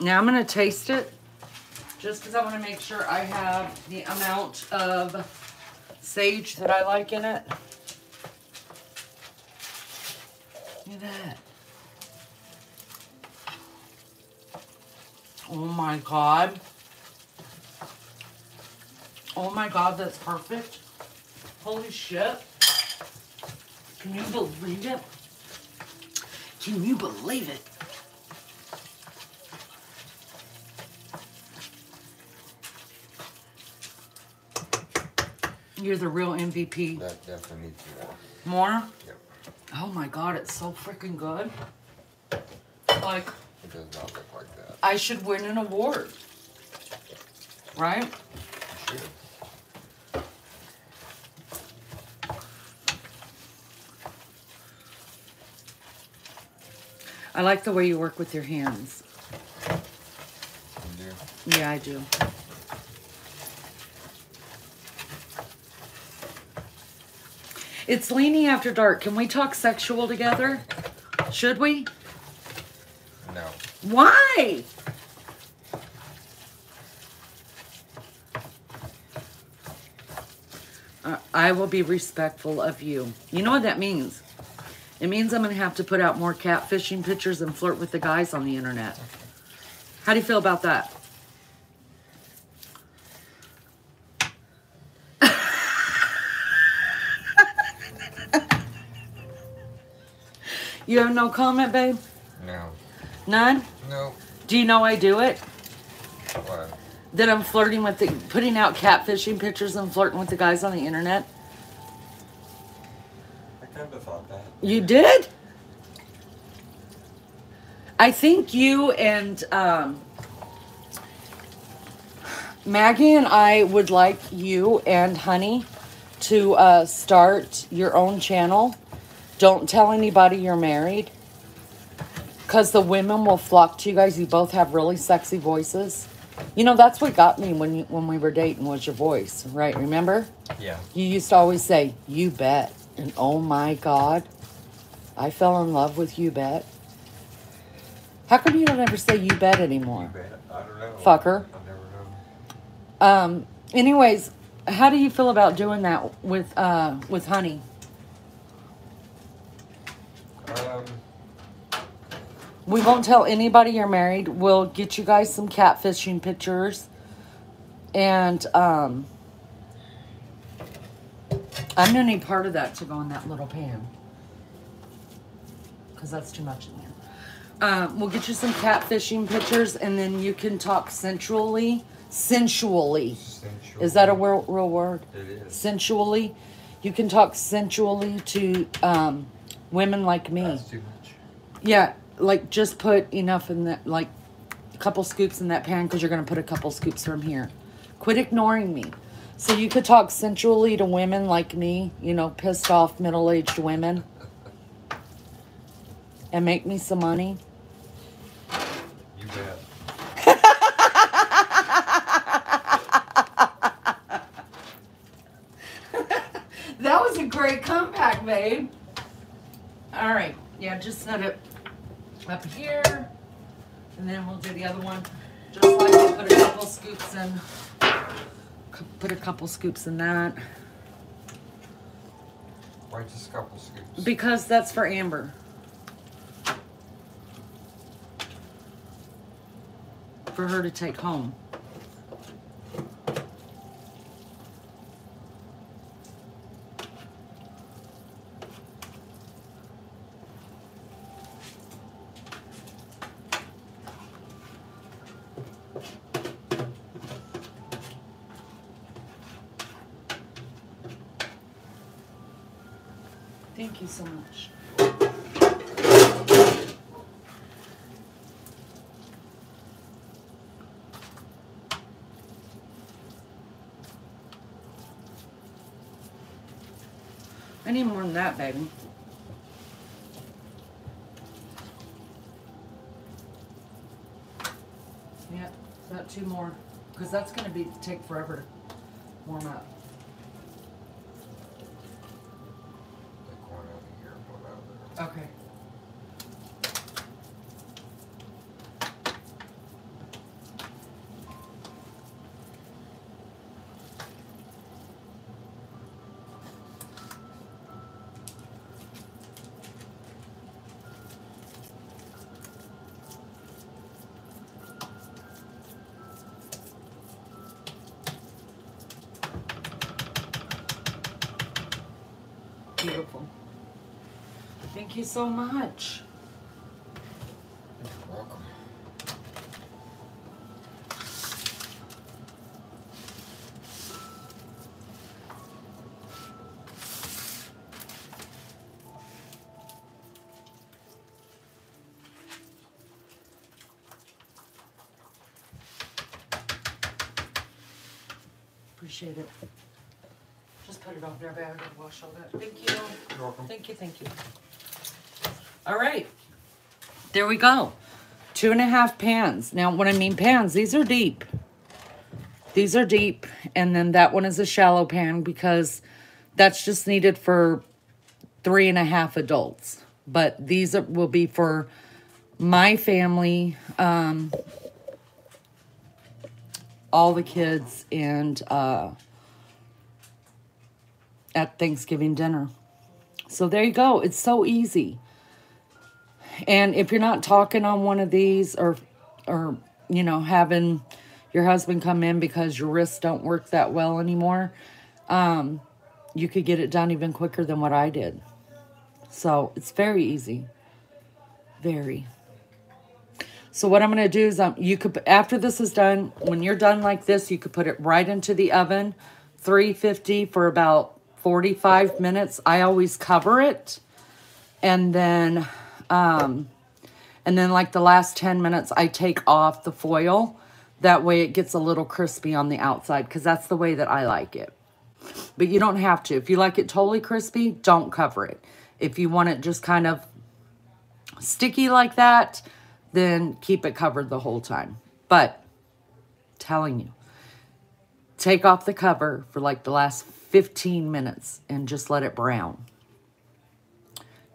Now I'm going to taste it just because I want to make sure I have the amount of sage that I like in it. Look at that. Oh my God. Oh my God, that's perfect. Holy shit. Can you believe it? Can you believe it? You're the real MVP. That definitely needs More? Yep. Oh my god, it's so freaking good. Like, It does not look like that. I should win an award. Right? You should. I like the way you work with your hands. You do? Yeah, I do. It's Leaning After Dark. Can we talk sexual together? Should we? No. Why? I will be respectful of you. You know what that means? It means I'm going to have to put out more catfishing pictures and flirt with the guys on the internet. How do you feel about that? You have no comment, babe? No. None? No. Do you know I do it? What? That I'm flirting with the, putting out catfishing pictures and flirting with the guys on the internet? I kind of thought that. You did? I think you and Maggie and I would like you and Honey to start your own channel. Don't tell anybody you're married, because the women will flock to you guys. You both have really sexy voices. You know, that's what got me when we were dating, was your voice, right? Remember? Yeah. You used to always say, "You bet." And oh my God, I fell in love with You Bet. How come you don't ever say You Bet anymore? You bet. I don't know. Fucker. I've never known. Anyways, how do you feel about doing that with Honey? We won't tell anybody you're married. We'll get you guys some catfishing pictures. And I'm going to need part of that to go in that little pan, because that's too much in there. We'll get you some catfishing pictures, and then you can talk sensually. Sensually. Is that a real word? It is. Sensually. You can talk sensually to women like me. That's too much. Yeah, like just put enough in that, like a couple scoops in that pan, because you're going to put a couple scoops from here. Quit ignoring me. So you could talk sensually to women like me, you know, pissed off middle-aged women, and make me some money. You bet. That was a great comeback, babe. All right. Yeah, just set it up here. And then we'll do the other one. Just like I put a couple scoops in. Put a couple scoops in that. Why just a couple scoops? Because that's for Amber. For her to take home. Thank you so much. I need more than that, baby. Yeah, about 2 more. Because that's going to take forever to warm up. Like one over here, one over there. Okay. Thank you so much. You're welcome. Appreciate it. Just put it over there, but I gotta wash all that. Thank you. You're welcome. Thank you, thank you. All right. There we go. 2.5 pans. Now, when I mean pans, these are deep. These are deep. And then that one is a shallow pan because that's just needed for 3.5 adults. But these will be for my family, all the kids, and at Thanksgiving dinner. So there you go. It's so easy. And if you're not talking on one of these, or you know, having your husband come in because your wrists don't work that well anymore, you could get it done even quicker than what I did. So it's very easy. Very. So what I'm going to do is you could, after this is done, when you're done like this, you could put it right into the oven, 350 for about 45 minutes. I always cover it. And then like the last 10 minutes, I take off the foil. That way it gets a little crispy on the outside, because that's the way that I like it. But you don't have to. If you like it totally crispy, don't cover it. If you want it just kind of sticky like that, then keep it covered the whole time. But, telling you, take off the cover for like the last 15 minutes and just let it brown.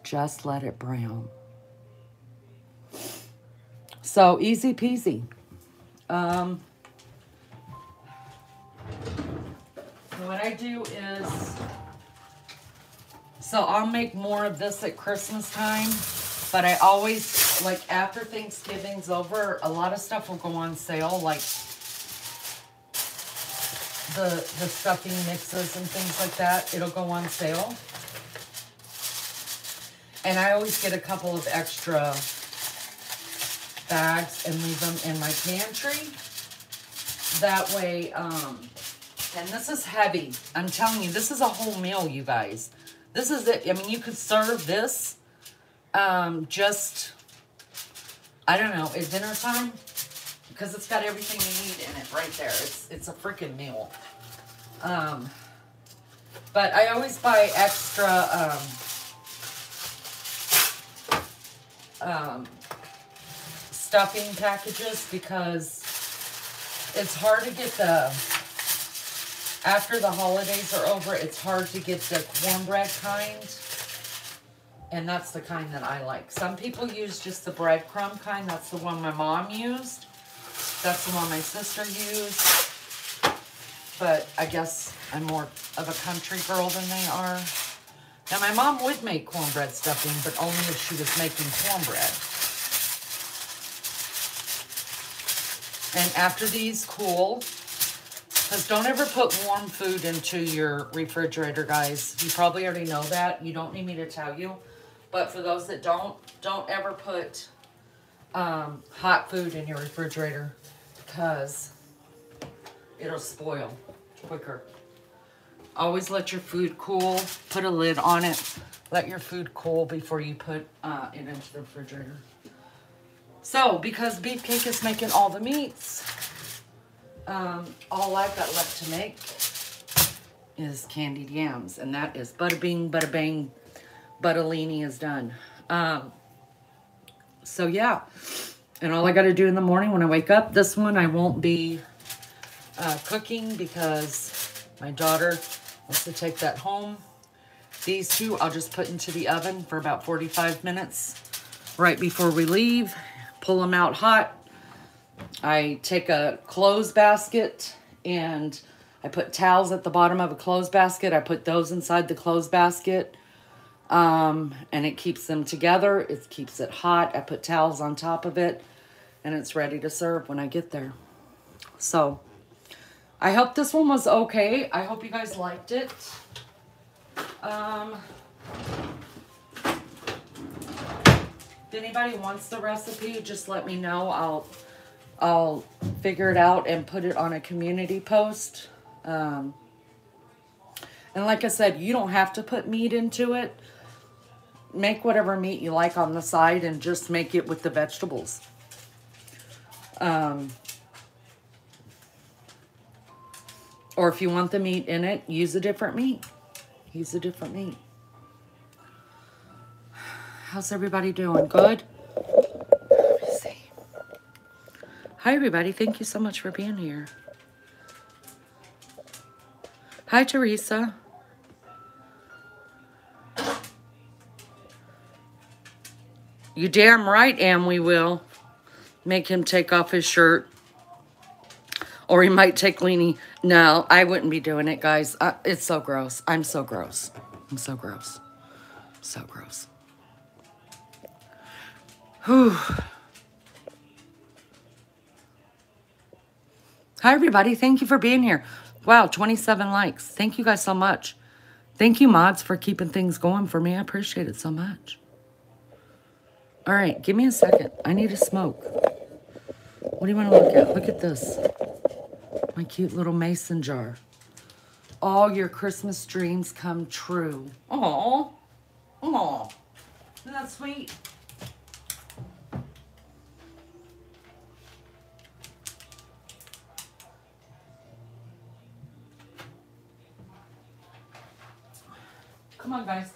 Just let it brown. So, easy peasy. What I do is, so I'll make more of this at Christmas time, but I always, like after Thanksgiving's over, a lot of stuff will go on sale, like the stuffing mixes and things like that. It'll go on sale. And I always get a couple of extra bags and leave them in my pantry. That way, and this is heavy. I'm telling you, this is a whole meal, you guys. This is it. I mean, you could serve this just, I don't know, at dinner time, because it's got everything you need in it right there. It's a freaking meal. But I always buy extra stuffing packages, because it's hard to get after the holidays are over, it's hard to get the cornbread kind. And that's the kind that I like. Some people use just the breadcrumb kind. That's the one my mom used. That's the one my sister used. But I guess I'm more of a country girl than they are. Now, my mom would make cornbread stuffing, but only if she was making cornbread. And after these cool, because don't ever put warm food into your refrigerator, guys. You probably already know that. You don't need me to tell you. But for those that don't ever put hot food in your refrigerator, because it'll spoil quicker. Always let your food cool. Put a lid on it. Let your food cool before you put it into the refrigerator. So, because Beefcake is making all the meats, all I've got left to make is candied yams. And that is bada bing, bada bang, buttolini is done. So, yeah. And all I got to do in the morning when I wake up, this one I won't be cooking because my daughter wants to take that home. These two I'll just put into the oven for about 45 minutes right before we leave. Pull them out hot. I take a clothes basket and I put towels at the bottom of a clothes basket. I put those inside the clothes basket. And it keeps them together. It keeps it hot. I put towels on top of it. And it's ready to serve when I get there. So, I hope this one was okay. I hope you guys liked it. If anybody wants the recipe, just let me know. I'll figure it out and put it on a community post. And like I said, you don't have to put meat into it. Make whatever meat you like on the side and just make it with the vegetables. Or if you want the meat in it, use a different meat. Use a different meat. How's everybody doing? Good? Let me see. Hi, everybody. Thank you so much for being here. Hi, Teresa. You damn right, and we will. Make him take off his shirt. Or he might take Leanie. No, I wouldn't be doing it, guys. It's so gross. I'm so gross. I'm so gross. So gross. Whew. Hi, everybody. Thank you for being here. Wow, 27 likes. Thank you guys so much. Thank you, mods, for keeping things going for me. I appreciate it so much. All right, give me a second. I need a smoke. What do you want to look at? Look at this. My cute little mason jar. All your Christmas dreams come true. Aw. Aw. Isn't that sweet? Come on, guys.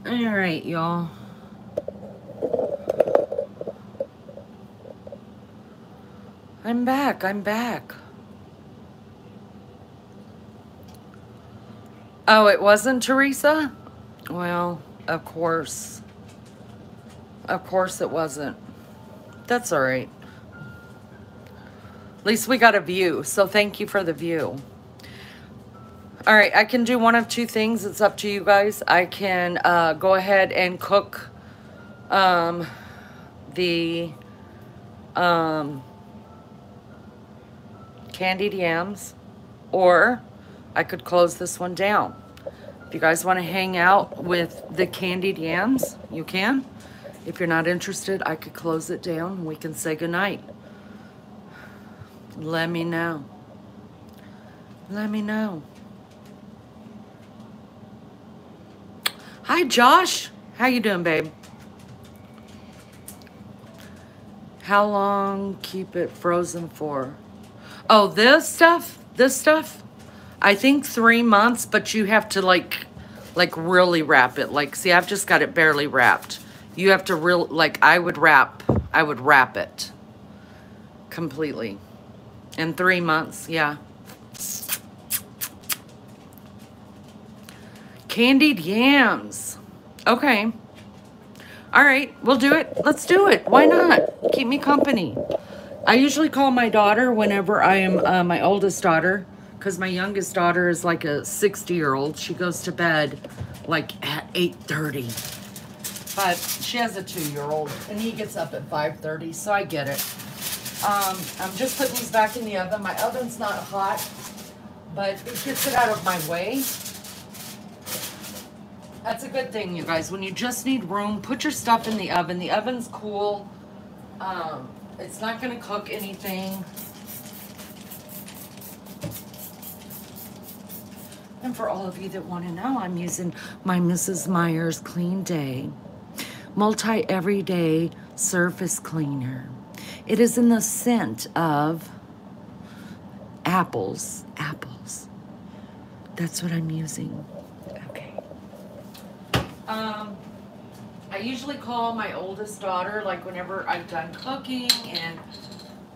All right, y'all. I'm back. I'm back. Oh, it wasn't Teresa? Well, of course. Of course it wasn't. That's all right. At least we got a view, so thank you for the view. All right, I can do one of two things. It's up to you guys. I can go ahead and cook the candied yams, or I could close this one down. If you guys want to hang out with the candied yams, you can. If you're not interested, I could close it down and we can say goodnight. Let me know. Let me know. Hi, Josh. How you doing, babe? How long keep it frozen for? Oh, this stuff? I think 3 months, but you have to like really wrap it. Like, see, I've just got it barely wrapped. You have to I would wrap it completely. In 3 months, yeah. Candied yams. Okay. All right, we'll do it. Let's do it. Why not? Keep me company. I usually call my daughter whenever I am my oldest daughter, because my youngest daughter is like a 60-year-old. She goes to bed like at 8:30. But she has a 2-year-old, and he gets up at 5:30, so I get it. I'm just putting these back in the oven. My oven's not hot, but it gets it out of my way. That's a good thing, you guys. When you just need room, put your stuff in the oven. The oven's cool. It's not going to cook anything. And for all of you that want to know, I'm using my Mrs. Meyer's Clean Day Multi-Everyday Surface Cleaner. It is in the scent of apples. Apples. That's what I'm using. Okay. I usually call my oldest daughter, like whenever I've done cooking and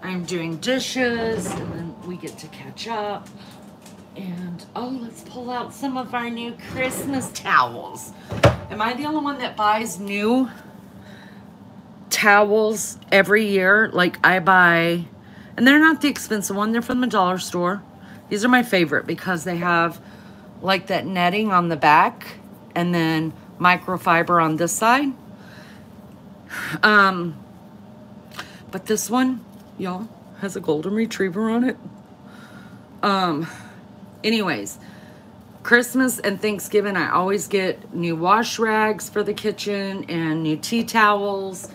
I'm doing dishes, and then we get to catch up. And, oh, let's pull out some of our new Christmas towels. Am I the only one that buys new towels every year? Like, I buy, and they're not the expensive one. They're from the dollar store. These are my favorite because they have, like, that netting on the back and then microfiber on this side. But this one, y'all, has a golden retriever on it. Anyways, Christmas and Thanksgiving, I always get new wash rags for the kitchen and new tea towels.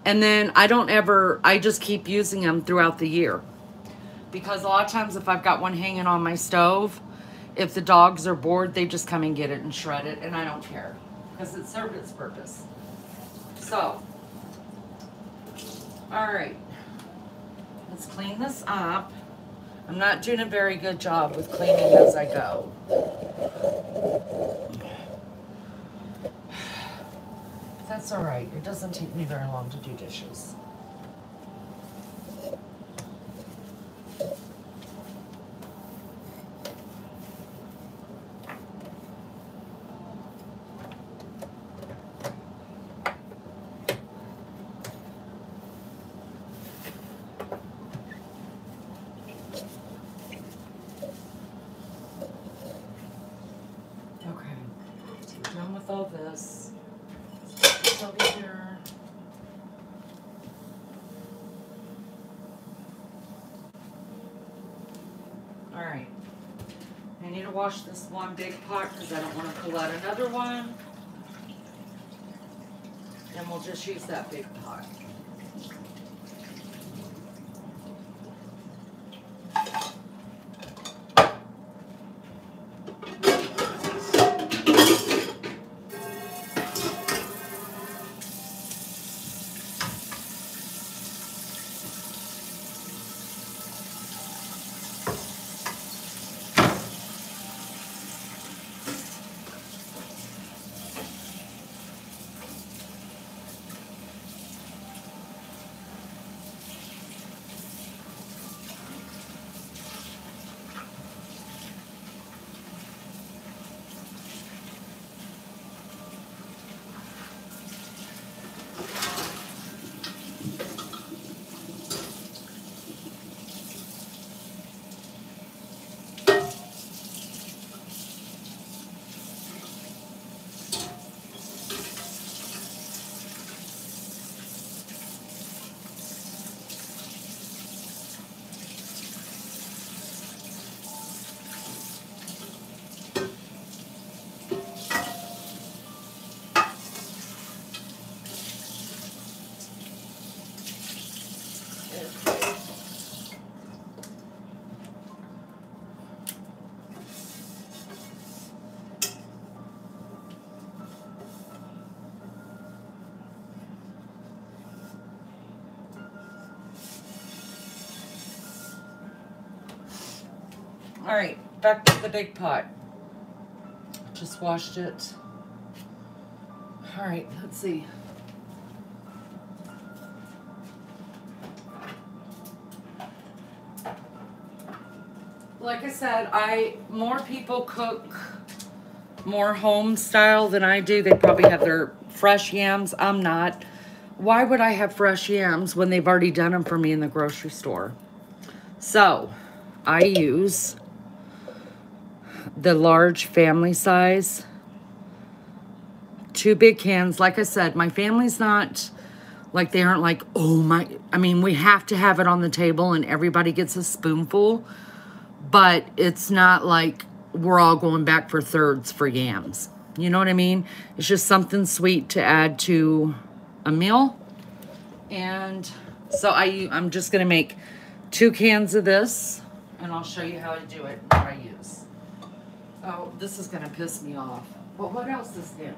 And then I just keep using them throughout the year. Because a lot of times if I've got one hanging on my stove, if the dogs are bored, they just come and get it and shred it, and I don't care. Because it served its purpose. So, all right. Let's clean this up. I'm not doing a very good job with cleaning as I go. That's all right. It doesn't take me very long to do dishes. All this. This over here. All right. I need to wash this one big pot because I don't want to pull out another one. And we'll just use that big pot. All right, back to the big pot. Just washed it. All right, let's see. Like I said, more people cook more home style than I do. They probably have their fresh yams. I'm not. Why would I have fresh yams when they've already done them for me in the grocery store? So I use the large family size, 2 big cans. Like I said, my family's not like, they aren't like, oh my, I mean, we have to have it on the table and everybody gets a spoonful, but it's not like we're all going back for thirds for yams. You know what I mean? It's just something sweet to add to a meal. And so I'm just gonna make 2 cans of this, and I'll show you how I do it, what I use. Oh, this is gonna piss me off. But what else is new?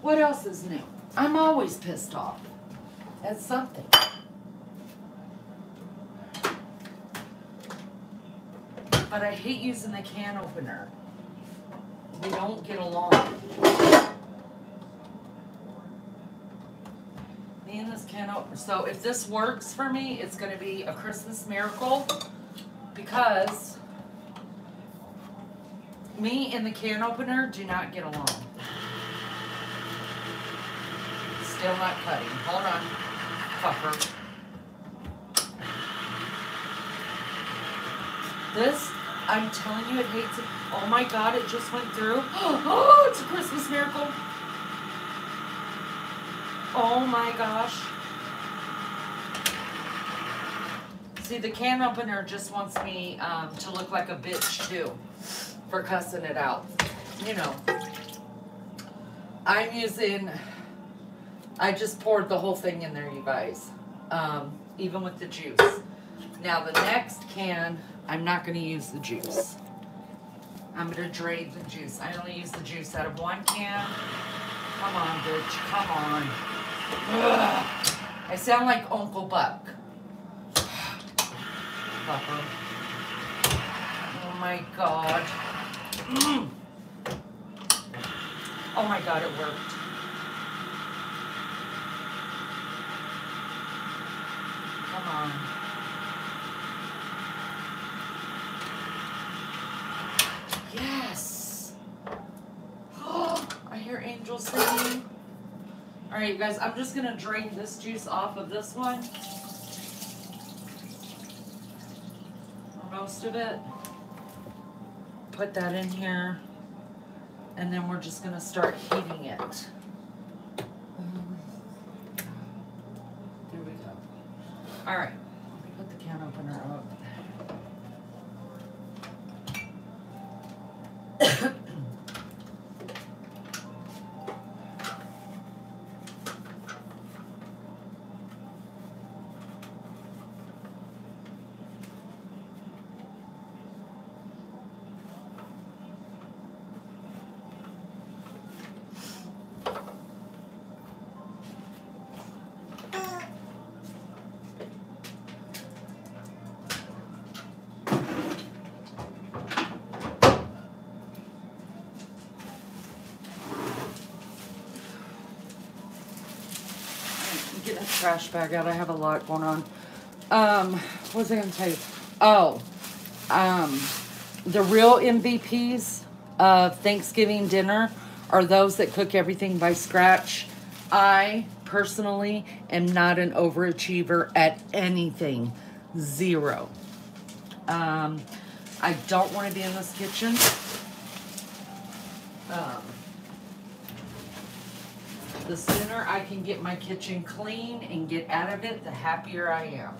What else is new? I'm always pissed off at something. But I hate using the can opener. We don't get along. Me and this can opener. So if this works for me, it's going to be a Christmas miracle, because me and the can opener do not get along. Still not cutting. Hold on, fucker. This, I'm telling you, it hates it. Oh my God, it just went through. Oh, it's a Christmas miracle. Oh my gosh. See, the can opener just wants me to look like a bitch too for cussing it out. You know, I just poured the whole thing in there, you guys, even with the juice. Now the next can, I'm not going to use the juice. I'm going to drain the juice. I only use the juice out of 1 can. Come on, bitch. Come on. Ugh. I sound like Uncle Buck. Fucker. Oh my God. Mm. Oh my God, it worked. Come on. Yes. Oh, I hear angels singing. All right, you guys, I'm just going to drain this juice off of this one. Or most of it. Put that in here. And then we're just going to start heating it. There we go. All right. Let me put the can opener up. Get a trash bag out. I have a lot going on. What was I going to tell you? Oh, the real MVPs of Thanksgiving dinner are those that cook everything by scratch. I personally am not an overachiever at anything. 0. I don't want to be in this kitchen. The sooner I can get my kitchen clean and get out of it, the happier I am.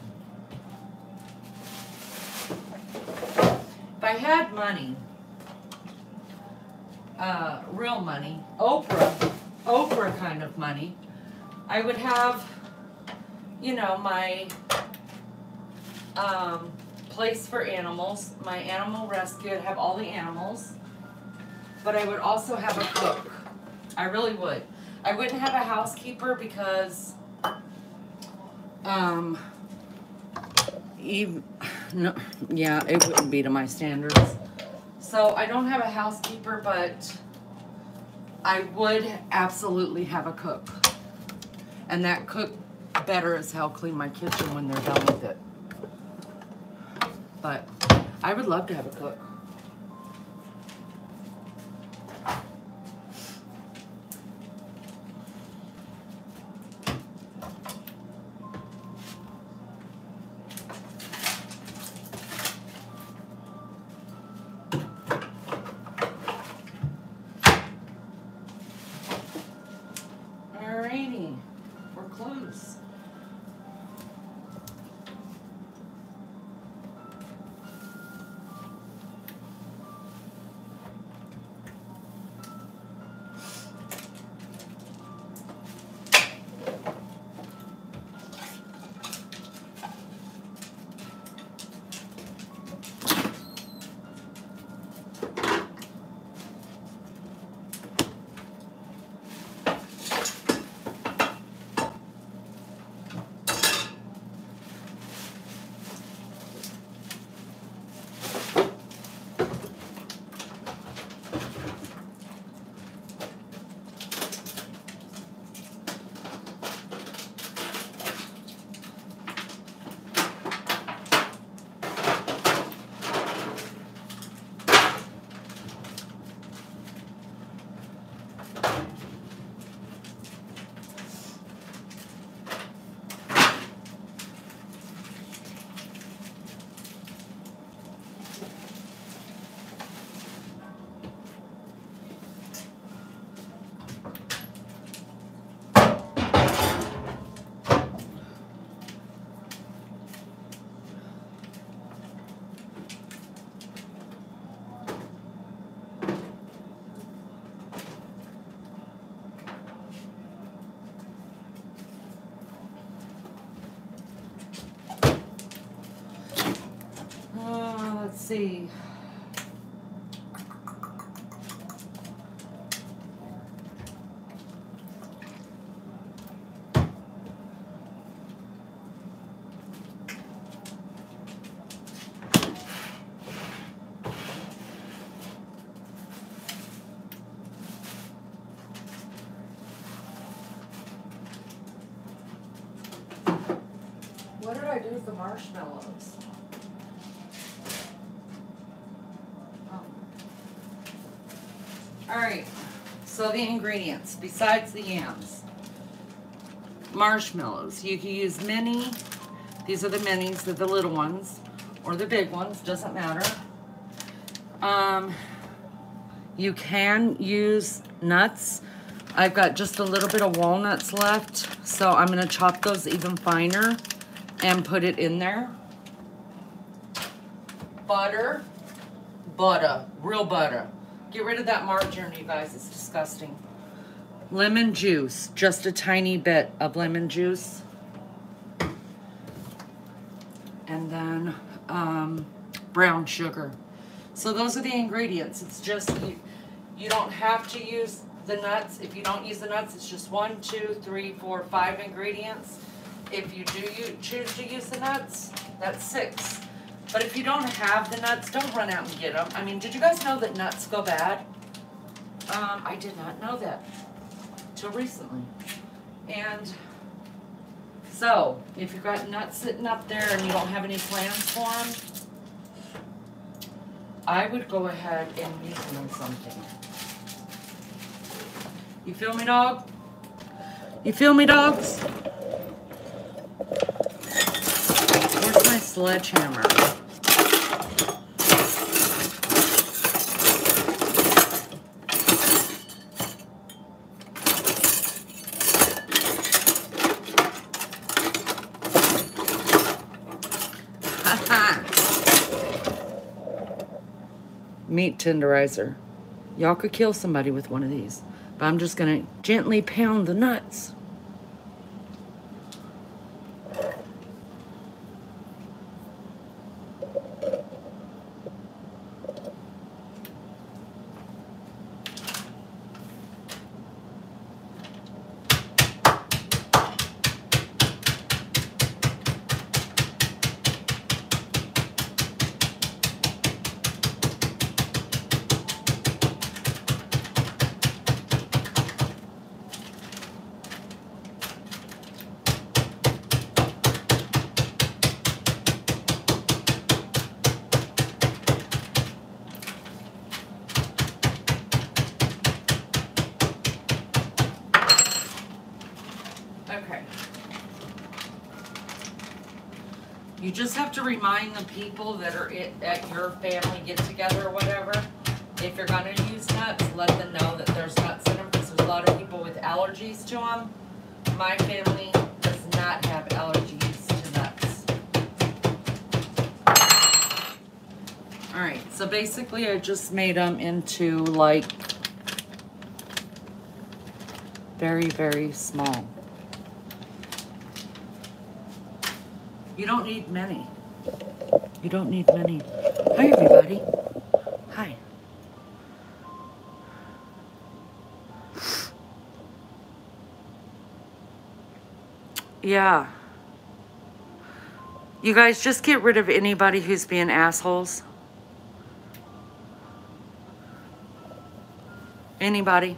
If I had money, real money, Oprah kind of money, I would have, you know, my place for animals, my animal rescue. I'd have all the animals, but I would also have a cook. I really would. I wouldn't have a housekeeper because Um, even, no, yeah, it wouldn't be to my standards. So I don't have a housekeeper, but I would absolutely have a cook. And that cook better as hell clean my kitchen when they're done with it. But I would love to have a cook. Alrighty, we're close. Let's see. What did I do with the marshmallows? Oh. Alright, so the ingredients, besides the yams. Marshmallows. You can use mini. These are the minis, they're the little ones. Or the big ones, doesn't matter. You can use nuts. I've got just a little bit of walnuts left, so I'm going to chop those even finer and put it in there. Butter. Real butter. Get rid of that margarine, you guys, it's disgusting. Lemon juice, just a tiny bit of lemon juice. And then brown sugar. So those are the ingredients. It's just, you don't have to use the nuts. If you don't use the nuts, it's just 1, 2, 3, 4, 5 ingredients. If you choose to use the nuts, that's 6. But if you don't have the nuts, don't run out and get them. I mean, did you guys know that nuts go bad? I did not know that till recently. And so, if you've got nuts sitting up there and you don't have any plans for them, I would go ahead and use them in something. You feel me, dog? You feel me, dogs? Where's my sledgehammer? Meat tenderizer. Y'all could kill somebody with one of these. But I'm just gonna gently pound the nuts. You just have to remind the people that are at your family get-together or whatever, if you're going to use nuts, let them know that there's nuts in them, because there's a lot of people with allergies to them. My family does not have allergies to nuts. Alright, so basically I just made them into like very, very small. You don't need many. You don't need many. Hi, everybody. Hi. Yeah. You guys just get rid of anybody who's being assholes. Anybody.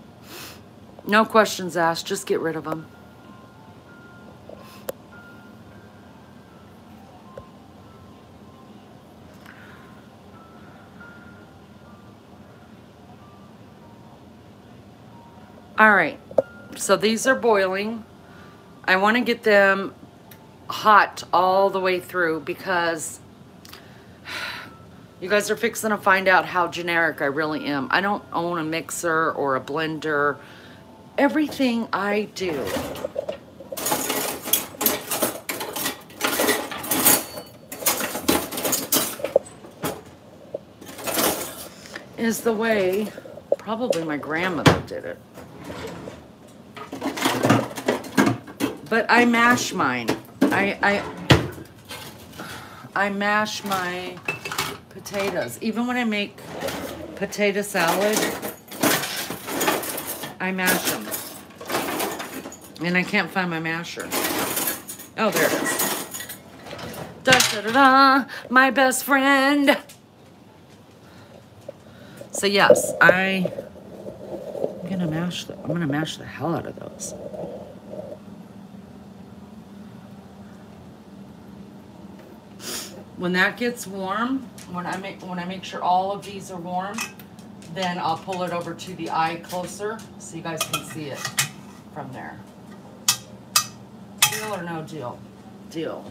No questions asked. Just get rid of them. All right, so these are boiling. I want to get them hot all the way through because you guys are fixing to find out how generic I really am. I don't own a mixer or a blender. Everything I do is the way probably my grandmother did it. But I mash mine. I mash my potatoes. Even when I make potato salad, I mash them. And I can't find my masher. Oh, there it is. Da da da da, my best friend. So yes, I'm gonna mash the hell out of those. When that gets warm, when I make sure all of these are warm, then I'll pull it over to the eye closer so you guys can see it from there. Deal or no deal? Deal.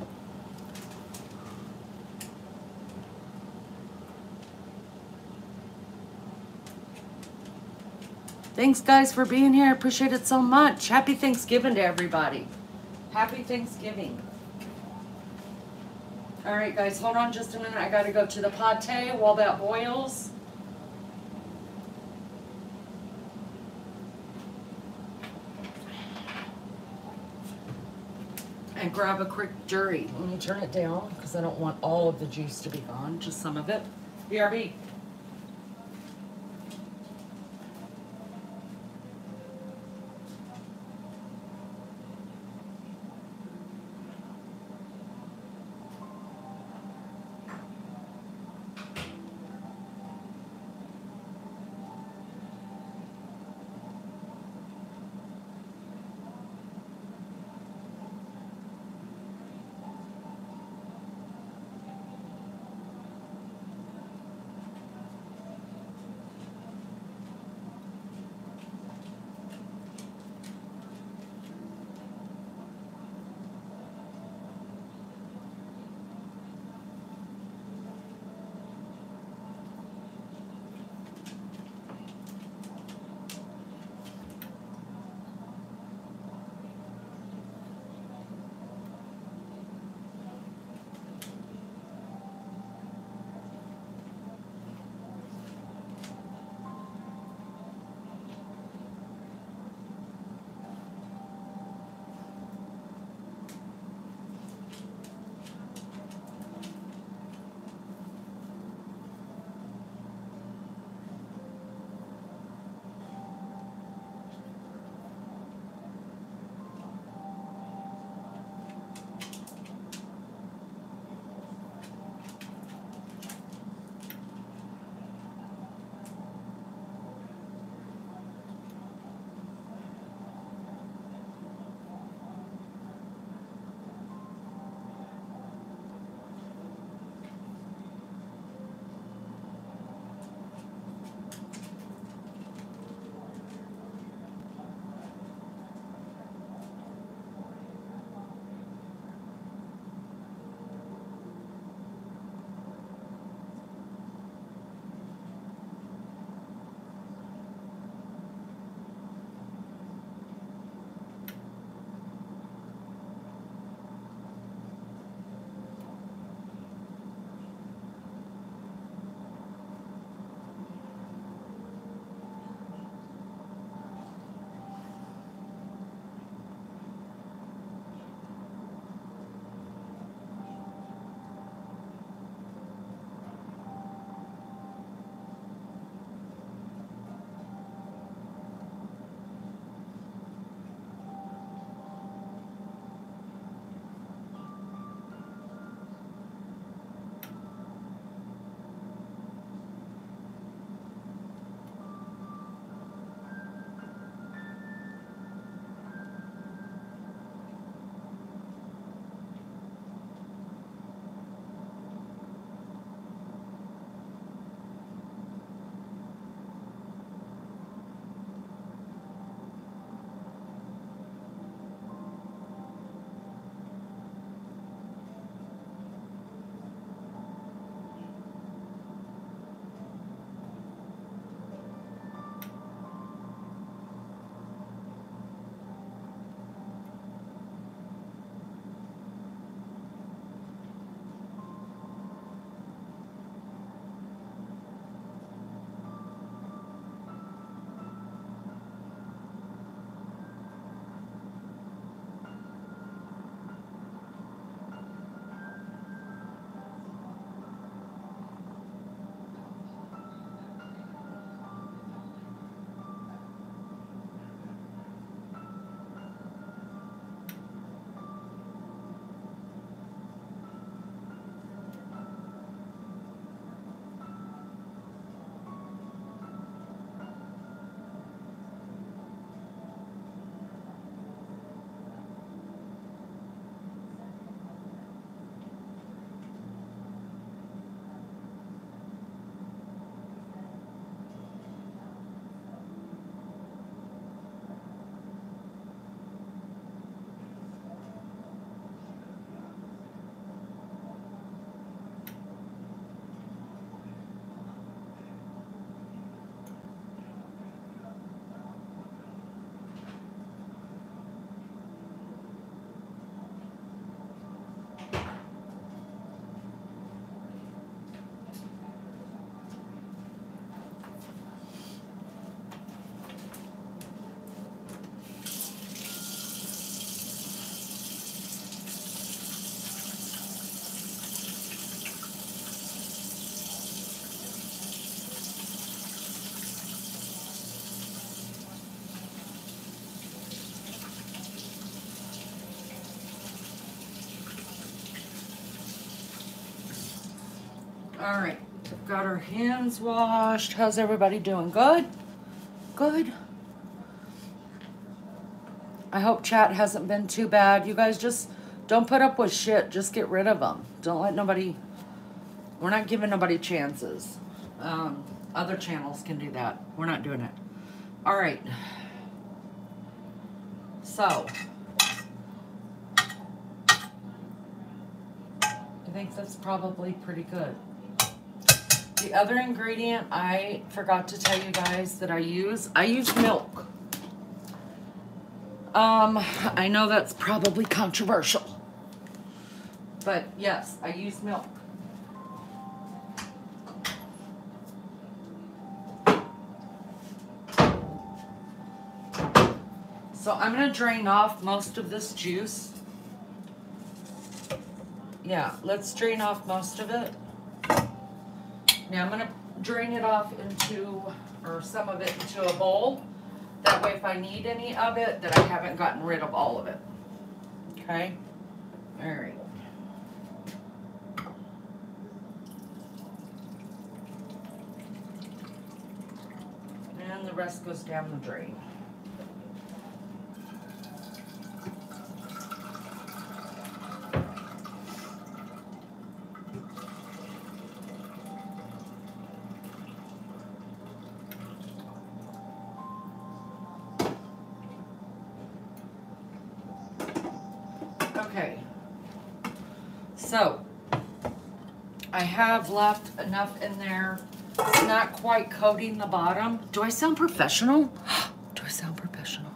Thanks guys for being here. I appreciate it so much. Happy Thanksgiving to everybody. Happy Thanksgiving. All right, guys, hold on just a minute. I got to go to the pate while that boils. And grab a quick jury. Let me turn it down because I don't want all of the juice to be gone, just some of it. BRB. All right, we've got our hands washed. How's everybody doing? Good? Good? I hope chat hasn't been too bad. You guys just don't put up with shit. Just get rid of them. Don't let nobody... We're not giving nobody chances. Other channels can do that. We're not doing it. All right. So... I think that's probably pretty good. The other ingredient I forgot to tell you guys that I use milk. I know that's probably controversial, but yes, I use milk. So I'm gonna drain off most of this juice. Yeah, let's drain off most of it. Now I'm gonna drain it off into, or some of it into a bowl. That way if I need any of it, that I haven't gotten rid of all of it. Okay? All right. And the rest goes down the drain. Okay, so I have left enough in there. It's not quite coating the bottom. Do I sound professional? Do I sound professional?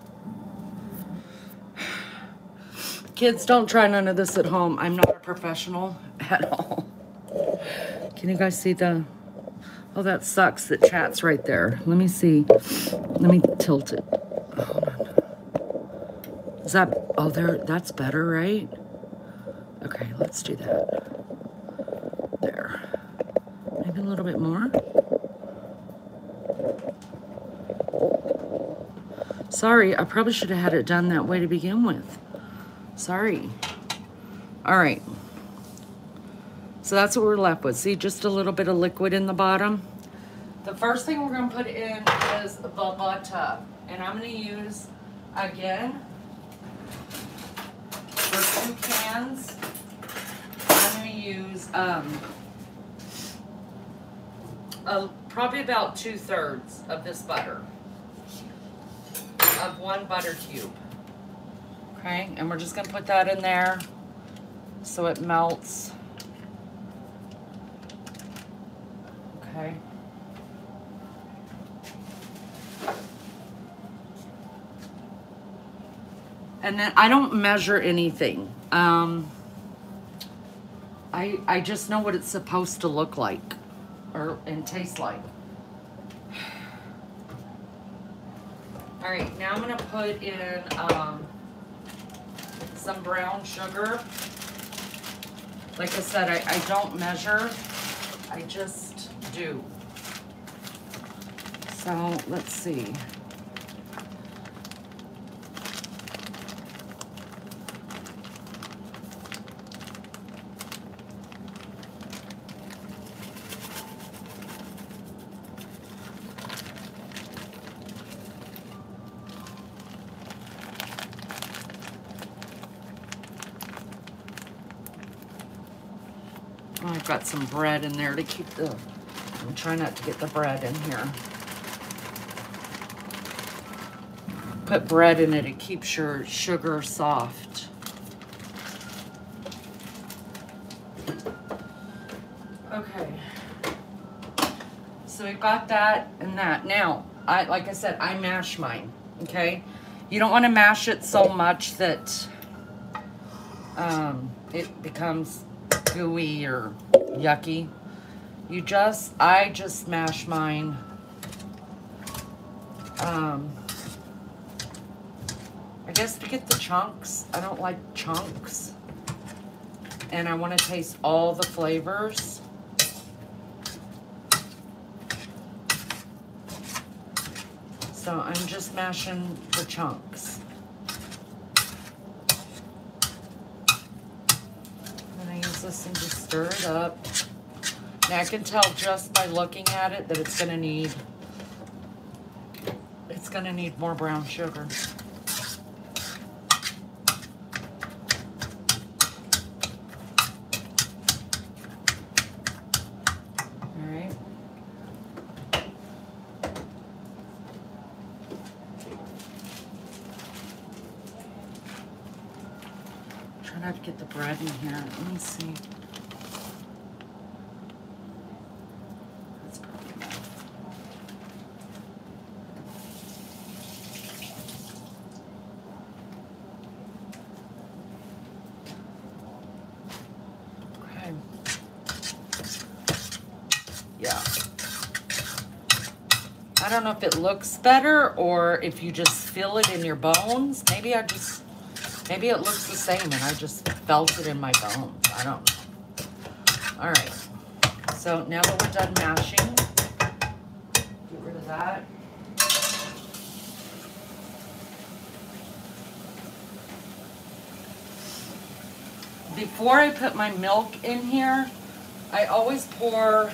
Kids, don't try none of this at home. I'm not a professional at all. Can you guys see the... Oh, that sucks that chat's right there. Let me see. Let me tilt it. Hold on. Is that... Oh, there... That's better, right? Okay, let's do that. There. Maybe a little bit more. Sorry, I probably should have had it done that way to begin with. Sorry. All right. So that's what we're left with. See, just a little bit of liquid in the bottom. The first thing we're going to put in is the butter. And I'm going to use, again, for 2 cans, I'm going to use probably about 2/3 of this butter, of 1 butter cube. Okay, and we're just going to put that in there so it melts. Okay. And then I don't measure anything. I just know what it's supposed to look like and taste like. All right, now I'm gonna put in some brown sugar. Like I said, I don't measure, I just do. So let's see. I've got some bread in there to keep the, I'm trying not to get the bread in here. Put bread in it, it keeps your sugar soft. Okay. So we've got that and that. Now, like I said, I mash mine, okay? You don't want to mash it so much that it becomes gooey or yucky. I just mash mine. I guess to get the chunks. I don't like chunks. And I want to taste all the flavors. So I'm just mashing the chunks. And I use this and just stir it up. Now I can tell just by looking at it that it's gonna need more brown sugar. Not to get the bread in here. Let me see. That's probably enough. Okay. Yeah. I don't know if it looks better or if you just feel it in your bones. Maybe it looks the same and I just felt it in my bones. I don't know. All right. So now that we're done mashing, get rid of that. Before I put my milk in here, I always pour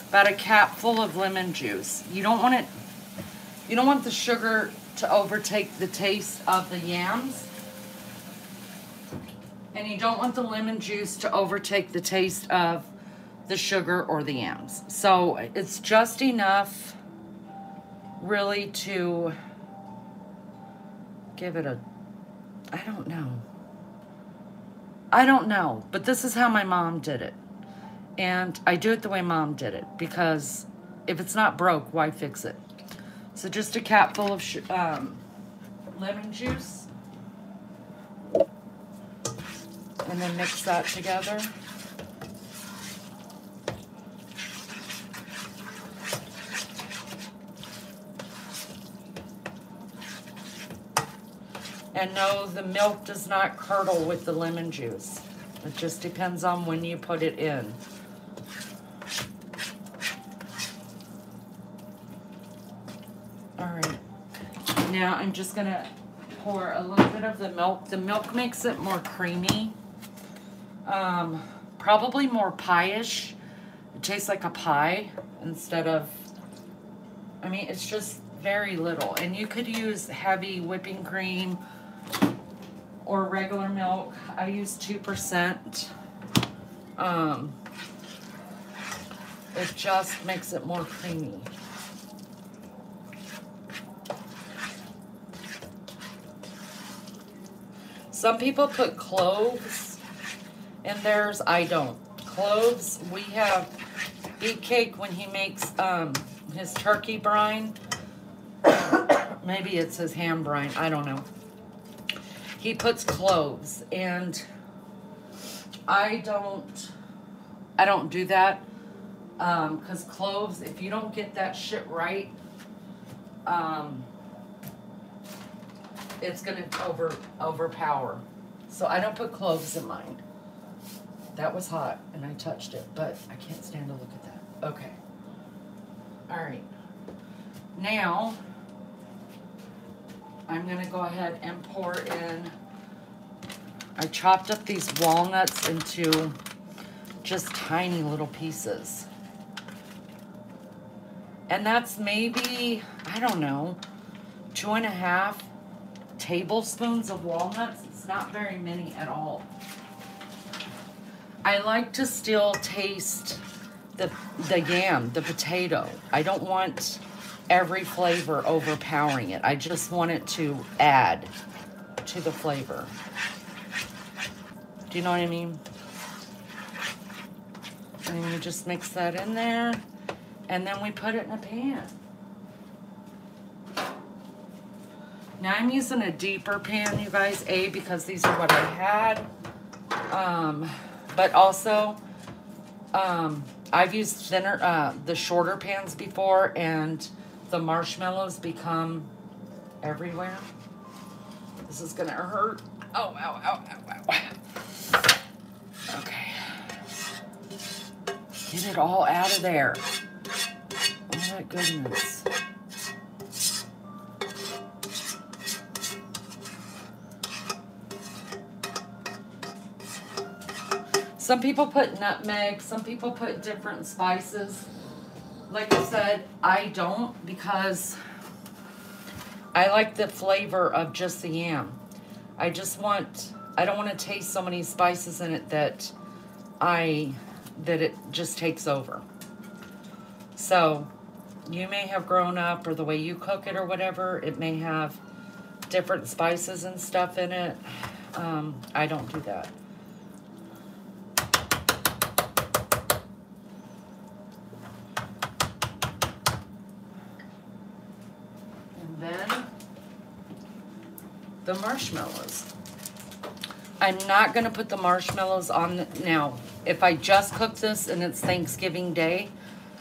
about a capful of lemon juice. You don't want the sugar to overtake the taste of the yams. And you don't want the lemon juice to overtake the taste of the sugar or the yams. So it's just enough really to give it a, I don't know, but this is how my mom did it. And I do it the way Mom did it because if it's not broke, why fix it? So just a capful of lemon juice. And then mix that together. And no, the milk does not curdle with the lemon juice. It just depends on when you put it in. All right. Now I'm just gonna pour a little bit of the milk. The milk makes it more creamy. Probably more pie-ish. It tastes like a pie instead of, I mean, it's just very little. And you could use heavy whipping cream or regular milk. I use 2%. It just makes it more creamy. Some people put cloves in theirs. I don't. Cloves, we have Beefcake when he makes his turkey brine. Maybe it's his ham brine. I don't know. He puts cloves, and I don't do that because cloves, if you don't get that shit right, it's gonna overpower. So I don't put cloves in mine. That was hot and I touched it, but I can't stand to look at that. Okay. All right. Now I'm gonna go ahead and pour in. I chopped up these walnuts into just tiny little pieces. And that's maybe, I don't know, 2.5 tablespoons of walnuts. It's not very many at all. I like to still taste the yam, the potato. I don't want every flavor overpowering it. I just want it to add to the flavor. Do you know what I mean? And you just mix that in there, and then we put it in a pan. Now I'm using a deeper pan, you guys, because these are what I had. But also, I've used thinner, the shorter pans before, and the marshmallows become everywhere. This is gonna hurt. Oh, ow, ow, ow, ow. Okay. Get it all out of there. Oh my goodness. Some people put nutmeg, some people put different spices. Like I said, I don't, because I like the flavor of just the yam. I don't want to taste so many spices in it that it just takes over. So you may have grown up, or the way you cook it or whatever, it may have different spices and stuff in it. I don't do that. And then the marshmallows. I'm not going to put the marshmallows on now. If I just cook this and it's Thanksgiving Day,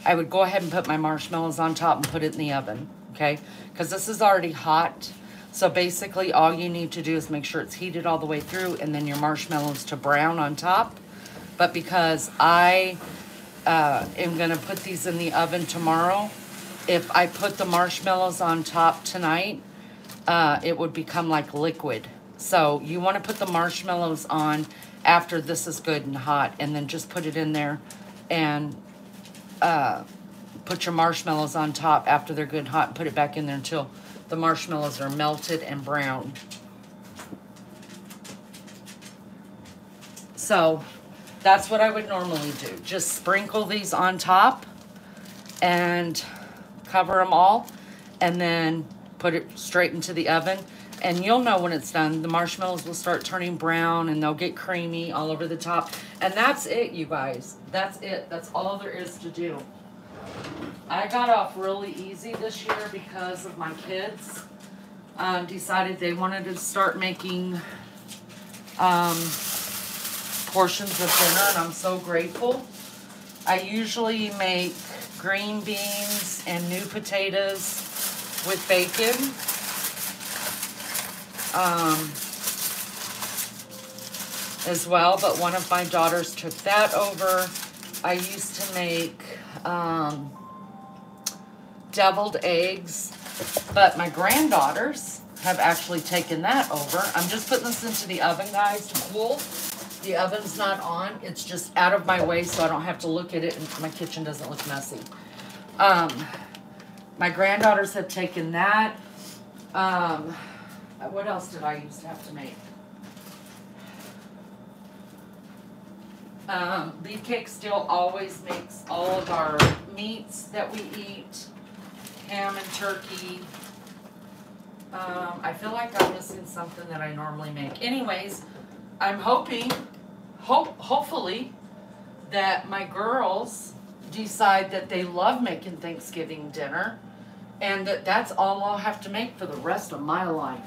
I would go ahead and put my marshmallows on top and put it in the oven, okay? Because this is already hot. So basically all you need to do is make sure it's heated all the way through, and then your marshmallows to brown on top. But because I am going to put these in the oven tomorrow, if I put the marshmallows on top tonight, it would become like liquid. So you want to put the marshmallows on after this is good and hot, and then just put it in there and put your marshmallows on top after they're good and hot, and put it back in there until the marshmallows are melted and brown. So that's what I would normally do. Just sprinkle these on top and cover them all, and then put it straight into the oven. And you'll know when it's done. The marshmallows will start turning brown and they'll get creamy all over the top. And that's it, you guys. That's it. That's all there is to do. I got off really easy this year because of my kids. Decided they wanted to start making portions of dinner, and I'm so grateful. I usually make green beans and new potatoes with bacon. As well, but one of my daughters took that over. I used to make deviled eggs, but my granddaughters have actually taken that over. I'm just putting this into the oven, guys, to cool. The oven's not on. It's just out of my way so I don't have to look at it and my kitchen doesn't look messy. My granddaughters have taken that. What else did I used to have to make? Beefcake still always makes all of our meats that we eat. Ham and turkey. I feel like I'm missing something that I normally make. Anyways, I'm hopefully that my girls decide that they love making Thanksgiving dinner, and that's all I'll have to make for the rest of my life.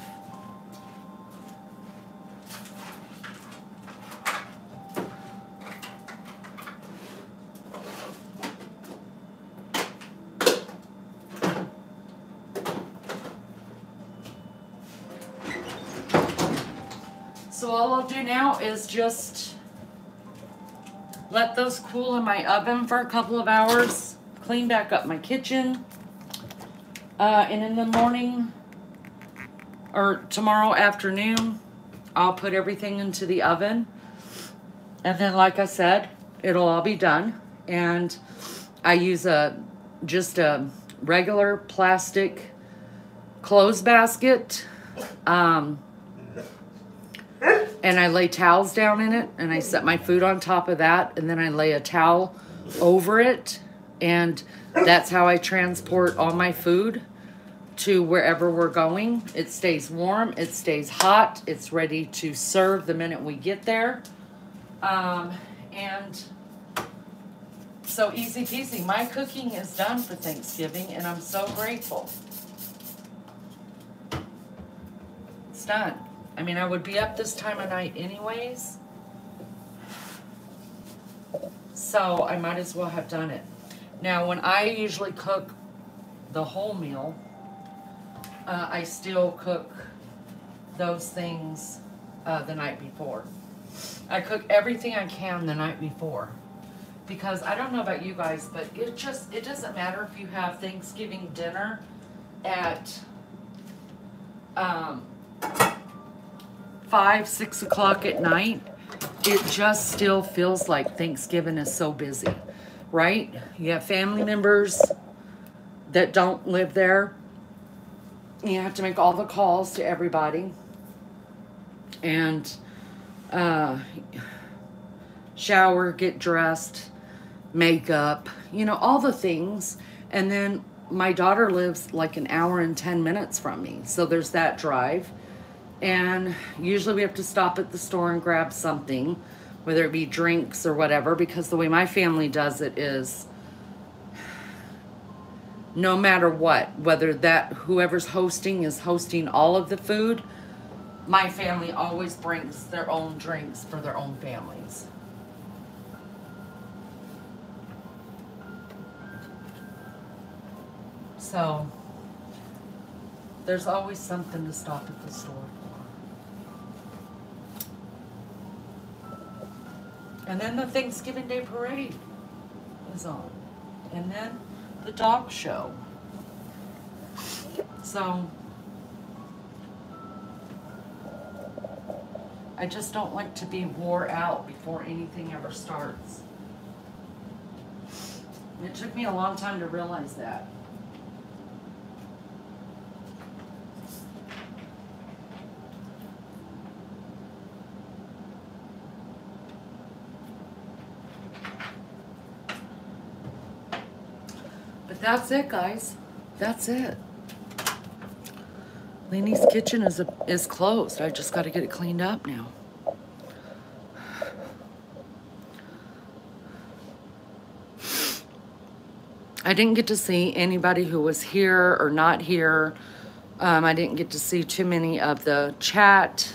So all I'll do now is just let those cool in my oven for a couple of hours, clean back up my kitchen, and in the morning or tomorrow afternoon, I'll put everything into the oven. And then, like I said, it'll all be done. And I use just a regular plastic clothes basket. And I lay towels down in it, and I set my food on top of that, and then I lay a towel over it, and that's how I transport all my food to wherever we're going. It stays warm, it stays hot, it's ready to serve the minute we get there. And so easy peasy. My cooking is done for Thanksgiving, and I'm so grateful. It's done. I mean, I would be up this time of night anyways, so I might as well have done it. Now, when I usually cook the whole meal, I still cook those things the night before. I cook everything I can the night before, because I don't know about you guys, but it doesn't matter if you have Thanksgiving dinner at 5, 6 o'clock at night. it just still feels like Thanksgiving is so busy, right? You have family members that don't live there. You have to make all the calls to everybody. And shower, get dressed, makeup, you know, all the things. And then my daughter lives like an hour and 10 minutes from me. So there's that drive. And usually we have to stop at the store and grab something, whether it be drinks or whatever, because the way my family does it is no matter what, whether that whoever's hosting is hosting all of the food, my family always brings their own drinks for their own families. So there's always something to stop at the store for. And then the Thanksgiving Day Parade is on. And then the dog show. So I just don't like to be wore out before anything ever starts. It took me a long time to realize that. But that's it, guys. That's it. Leanie's kitchen is closed. I just got to get it cleaned up now. I didn't get to see anybody who was here or not here. I didn't get to see too many of the chat.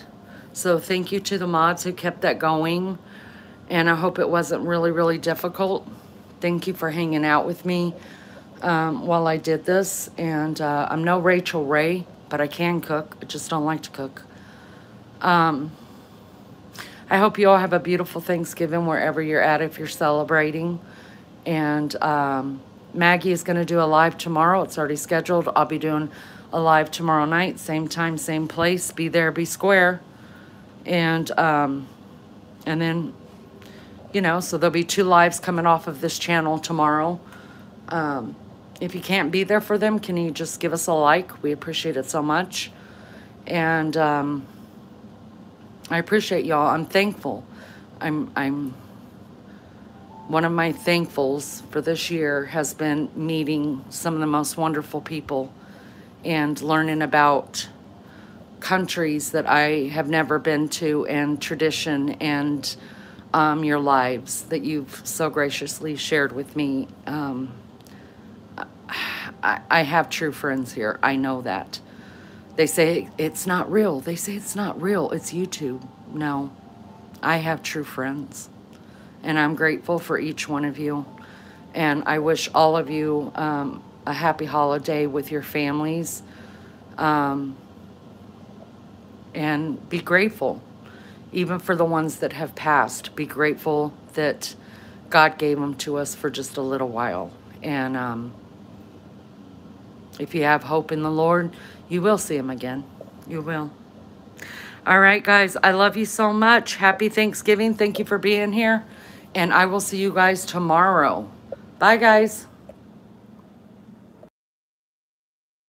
So thank you to the mods who kept that going. And I hope it wasn't really, really difficult. Thank you for hanging out with me while I did this. And I'm no Rachel Ray, but I can cook. I just don't like to cook. I hope you all have a beautiful Thanksgiving wherever you're at if you're celebrating. And Maggie is going to do a live tomorrow. It's already scheduled. I'll be doing a live tomorrow night. Same time, same place. Be there, be square. And then, you know, so there'll be 2 lives coming off of this channel tomorrow. If you can't be there for them, can you just give us a like? We appreciate it so much. And I appreciate y'all. I'm thankful. I'm one of my thankfuls for this year has been meeting some of the most wonderful people and learning about countries that I have never been to and tradition and your lives that you've so graciously shared with me. I have true friends here. I know that. They say it's not real. They say it's not real. It's YouTube. No, I have true friends. And I'm grateful for each one of you. And I wish all of you a happy holiday with your families. And be grateful, even for the ones that have passed. Be grateful that God gave them to us for just a little while. And if you have hope in the Lord, you will see him again. You will. All right, guys. I love you so much. Happy Thanksgiving. Thank you for being here. And I will see you guys tomorrow. Bye, guys.